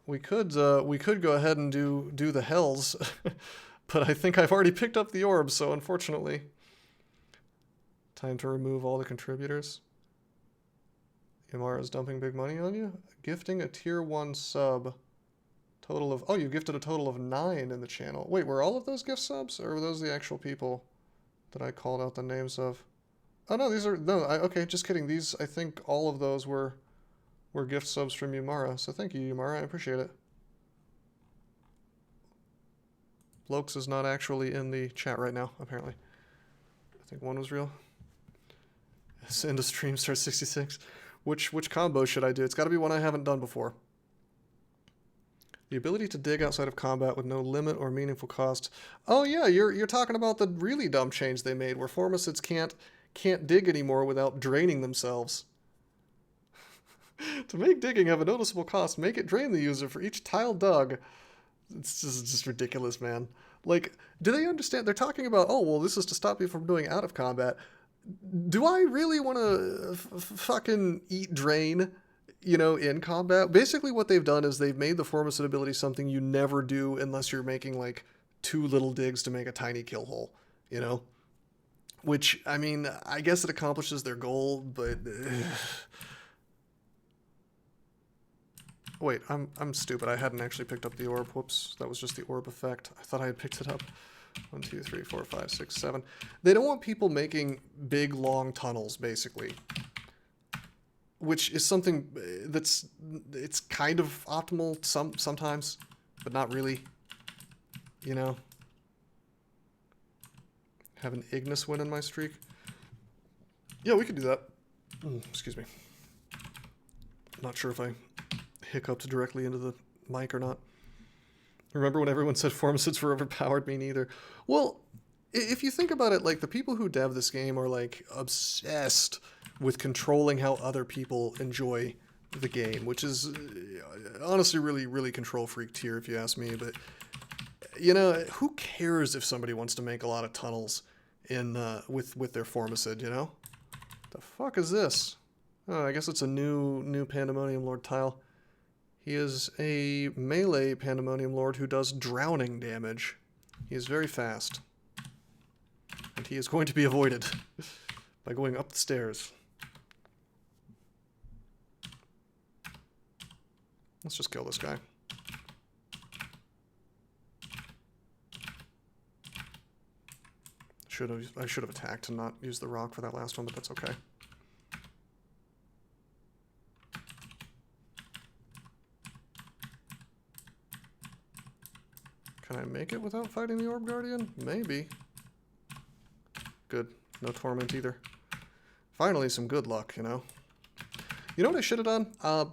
We could go ahead and do the hells. But I think I've already picked up the orb, so unfortunately. Time to remove all the contributors. Yamara's dumping big money on you? Gifting a tier 1 sub. Total of... Oh, you gifted a total of 9 in the channel. Wait, were all of those gift subs? Or were those the actual people that I called out the names of? Oh, no, these are... No, okay, just kidding. These, I think all of those were gift subs from Yumara. So thank you, Yumara. I appreciate it. Lokes is not actually in the chat right now, apparently. I think one was real. End of stream starts 66. Which combo should I do? It's got to be one I haven't done before. The ability to dig outside of combat with no limit or meaningful cost. Oh yeah, you're talking about the really dumb change they made, where formicids can't dig anymore without draining themselves. To make digging have a noticeable cost, make it drain the user for each tile dug. It's just ridiculous, man. Like, do they understand? They're talking about, oh, well, this is to stop you from doing out of combat. Do I really want to fucking eat drain, you know, in combat? Basically what they've done is they've made the formicid ability something you never do unless you're making, like, 2 little digs to make a tiny kill hole, you know? Which, I mean, I guess it accomplishes their goal, but... Wait, I'm stupid. I hadn't actually picked up the orb. Whoops. That was just the orb effect. I thought I had picked it up. 1, 2, 3, 4, 5, 6, 7. They don't want people making big, long tunnels, basically. Which is something it's kind of optimal sometimes, but not really. You know? Have an Ignis win in my streak. Yeah, we could do that. Excuse me. Not sure if I hiccuped directly into the mic or not. Remember when everyone said formicids were overpowered? Me neither. Well, if you think about it, like, the people who dev this game are, like, obsessed with controlling how other people enjoy the game, which is honestly really, really control freak tier, if you ask me. But, you know, who cares if somebody wants to make a lot of tunnels in with their formicid, you know? The fuck is this? Oh, I guess it's a new Pandemonium Lord tile. He is a melee Pandemonium Lord who does drowning damage. He is very fast. And he is going to be avoided by going up the stairs. Let's just kill this guy. I should have attacked and not used the rock for that last one, but that's okay. Can I make it without fighting the Orb Guardian? Maybe. Good. No Torment either. Finally, some good luck, you know? You know what I should have done?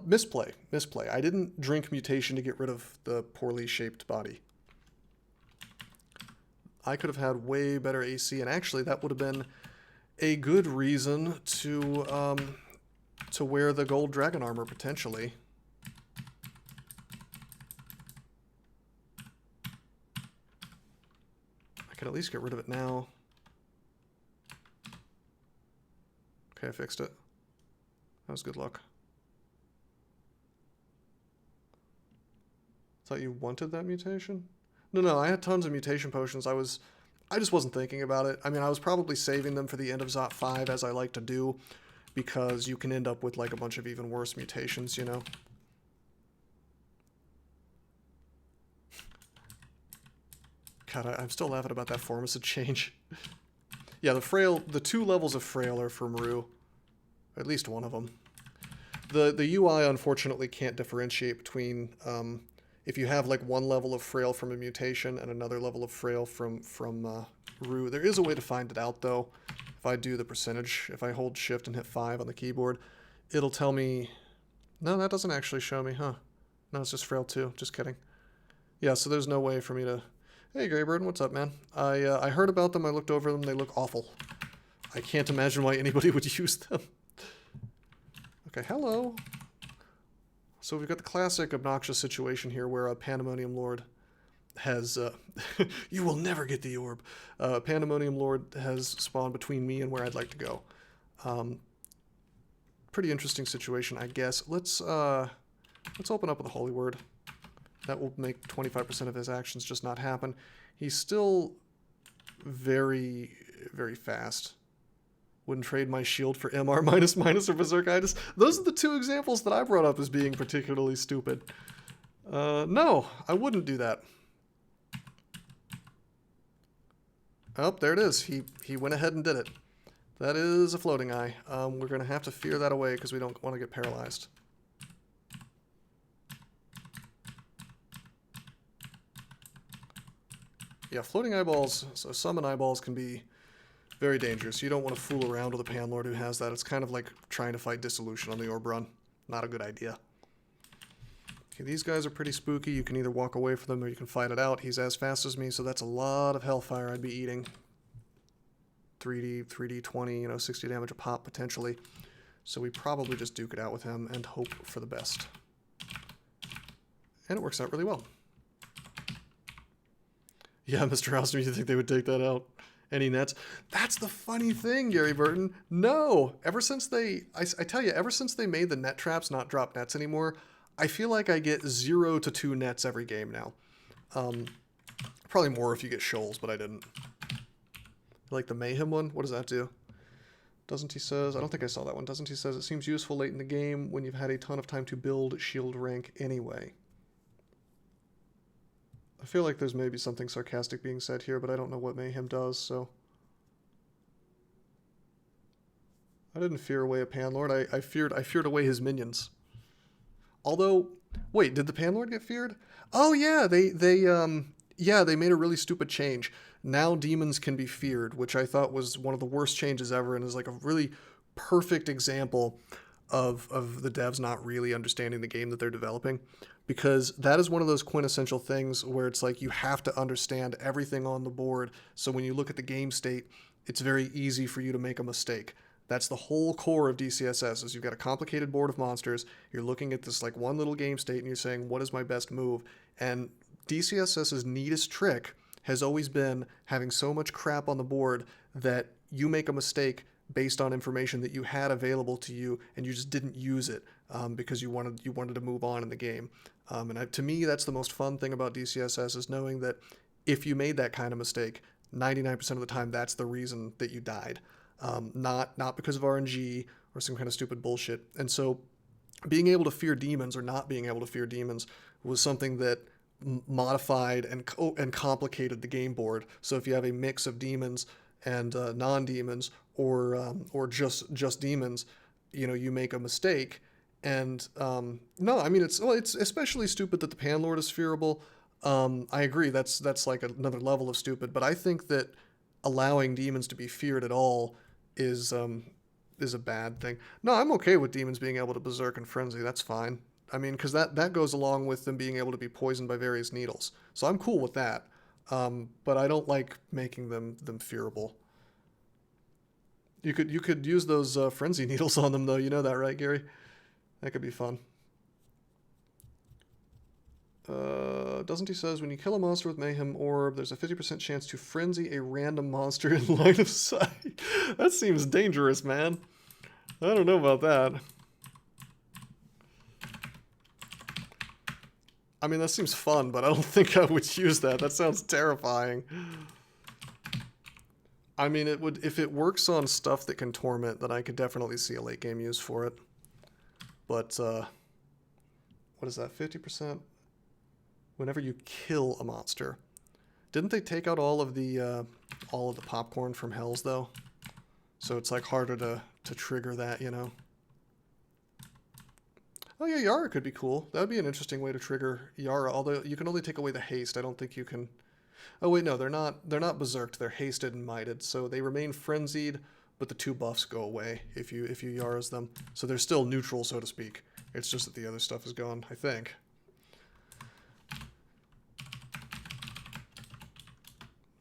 Misplay. Misplay. I didn't drink Mutation to get rid of the poorly shaped body. I could have had way better AC, and actually that would have been a good reason to wear the gold dragon armor, potentially. I could at least get rid of it now. Okay, I fixed it. That was good luck. Thought you wanted that mutation? No, I had tons of mutation potions. I just wasn't thinking about it. I mean, I was probably saving them for the end of Zot 5, as I like to do, because you can end up with like a bunch of even worse mutations, you know? God, I'm still laughing about that Formicid change. Yeah, the 2 levels of Frail are for Maru. At least one of them. The UI, unfortunately, can't differentiate between... if you have like one level of Frail from a mutation and another level of Frail from Rue. There is a way to find it out, though. If I do the percentage, if I hold Shift and hit 5 on the keyboard, it'll tell me... No, that doesn't actually show me, huh? No, it's just Frail 2. Just kidding. Yeah, so there's no way for me to... Hey, Greybird, what's up, man? I heard about them, I looked over them, they look awful. I can't imagine why anybody would use them. Okay, hello. So we've got the classic obnoxious situation here where a Pandemonium Lord has... you will never get the orb. Pandemonium Lord has spawned between me and where I'd like to go. Pretty interesting situation, I guess. Let's open up with a Holy Word. That will make 25% of his actions just not happen. He's still very, very fast. Wouldn't trade my shield for MR --/ or Berserkitis. Those are the 2 examples that I brought up as being particularly stupid. No, I wouldn't do that. Oh, there it is. He went ahead and did it. That is a floating eye. We're going to have to fear that away because we don't want to get paralyzed. Yeah, floating eyeballs, so summon eyeballs can be very dangerous. You don't want to fool around with a Panlord who has that. It's kind of like trying to fight Dissolution on the Orb Run. Not a good idea. Okay, these guys are pretty spooky. You can either walk away from them or you can fight it out. He's as fast as me, so that's a lot of Hellfire I'd be eating. 3D 20, 60 damage a pop potentially. So we probably just duke it out with him and hope for the best. And it works out really well. Yeah, Mr. Houston, you think they would take that out? Any nets? That's the funny thing, Gary Burton. No! Ever since they... I tell you, ever since they made the net traps not drop nets anymore, I feel like I get 0 to 2 nets every game now. Probably more if you get shoals, but I didn't. Like the Mayhem one? What does that do? Doesn't he says... I don't think I saw that one. Doesn't he says it seems useful late in the game when you've had a ton of time to build shield rank anyway. I feel like there's maybe something sarcastic being said here, but I don't know what Mayhem does, so... I didn't fear away a Panlord. I feared away his minions. Although, wait, did the Panlord get feared? Oh yeah, they made a really stupid change. Now demons can be feared, which I thought was one of the worst changes ever, and is like a really perfect example of the devs not really understanding the game that they're developing. Because that is one of those quintessential things where it's like you have to understand everything on the board, so when you look at the game state, it's very easy for you to make a mistake. That's the whole core of DCSS, is you've got a complicated board of monsters, you're looking at this like one little game state and you're saying, what is my best move? And DCSS's neatest trick has always been having so much crap on the board that you make a mistake based on information that you had available to you and you just didn't use it because you wanted to move on in the game. To me, that's the most fun thing about DCSS, is knowing that if you made that kind of mistake, 99% of the time that's the reason that you died. Not because of RNG or some kind of stupid bullshit. And so being able to fear demons or not being able to fear demons was something that modified and complicated the game board. So if you have a mix of demons and non-demons, or just demons, you make a mistake. And no, I mean it's especially stupid that the Panlord is fearable. I agree, that's like another level of stupid. But I think that allowing demons to be feared at all is a bad thing. No, I'm okay with demons being able to berserk and frenzy. That's fine. I mean, because that goes along with them being able to be poisoned by various needles. So I'm cool with that. But I don't like making them fearable. You could use those frenzy needles on them, though. You know that, right, Gary? That could be fun. Doesn't he says, when you kill a monster with Mayhem Orb, there's a 50% chance to frenzy a random monster in line of sight. That seems dangerous, man. I don't know about that. I mean, that seems fun, but I don't think I would use that. That sounds terrifying. I mean, it would, if it works on stuff that can torment, then I could definitely see a late game use for it. But, what is that, 50%? Whenever you kill a monster. Didn't they take out all of the popcorn from Hells, though? So it's, like, harder to trigger that, you know? Oh yeah, Yara could be cool. That would be an interesting way to trigger Yara, although you can only take away the haste. I don't think you can... Oh wait, no, they're not berserked, they're hasted and mited, so they remain frenzied, but the 2 buffs go away if you Yaras them. So they're still neutral, so to speak. It's just that the other stuff is gone, I think.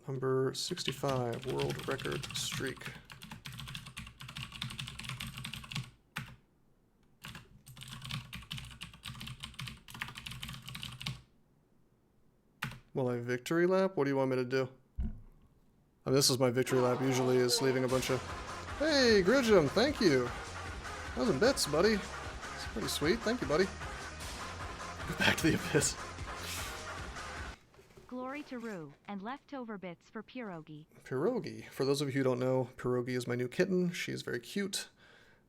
Number 65, world record streak. Will I victory lap? What do you want me to do? I mean, this is my victory lap usually, is leaving a bunch of... Hey, Gridgem, thank you. 1,000 bits, buddy. It's pretty sweet. Thank you, buddy. Go back to the abyss. Glory to Rue, and leftover bits for Pierogi. Pierogi. For those of you who don't know, Pierogi is my new kitten. She is very cute.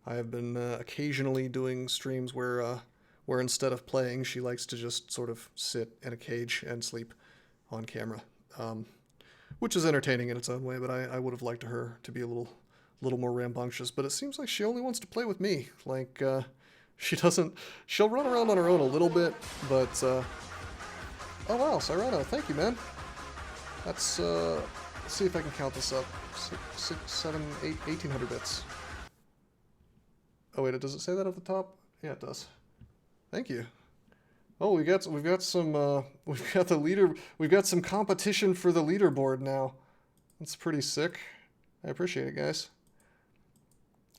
I have been occasionally doing streams where instead of playing, she likes to just sort of sit in a cage and sleep on camera, which is entertaining in its own way, but I would have liked her to be a little more rambunctious, but it seems like she only wants to play with me. Like, she'll run around on her own a little bit, but, oh wow, Cyrano, thank you, man. That's, let's see if I can count this up. 6, 7, 8, 1,800 bits. Oh wait, does it say that at the top? Yeah, it does. Thank you. Oh, we've got some competition for the leaderboard now. That's pretty sick. I appreciate it, guys.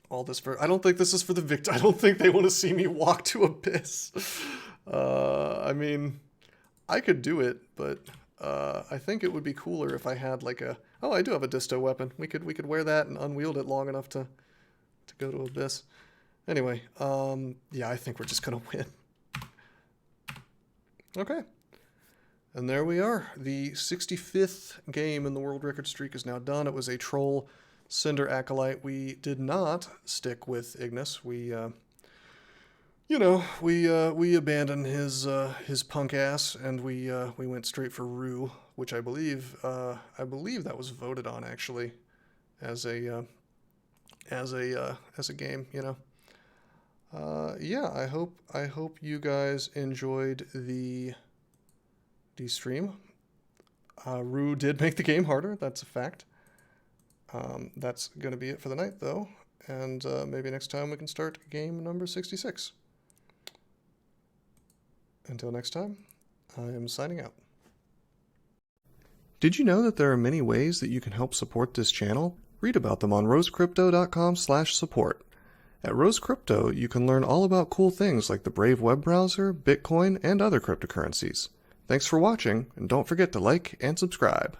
All this for, I don't think this is for the victor. I don't think they want to see me walk to Abyss. I mean, I could do it, but I think it would be cooler if I had like a, oh, I do have a disto weapon. We could wear that and unwield it long enough to go to Abyss. Anyway, yeah, I think we're just gonna win. Okay. And there we are. The 65th game in the world record streak is now done. It was a Troll Cinder Acolyte. We did not stick with Ignis. We, we abandoned his punk ass and we went straight for Rue, which I believe that was voted on actually as a game, you know. Yeah, I hope you guys enjoyed the stream. Rue did make the game harder, that's a fact. That's going to be it for the night, though, and maybe next time we can start game number 66. Until next time, I am signing out. Did you know that there are many ways that you can help support this channel? Read about them on rosecrypto.com/support. At Rose Crypto, you can learn all about cool things like the Brave web browser, Bitcoin, and other cryptocurrencies. Thanks for watching, and don't forget to like and subscribe.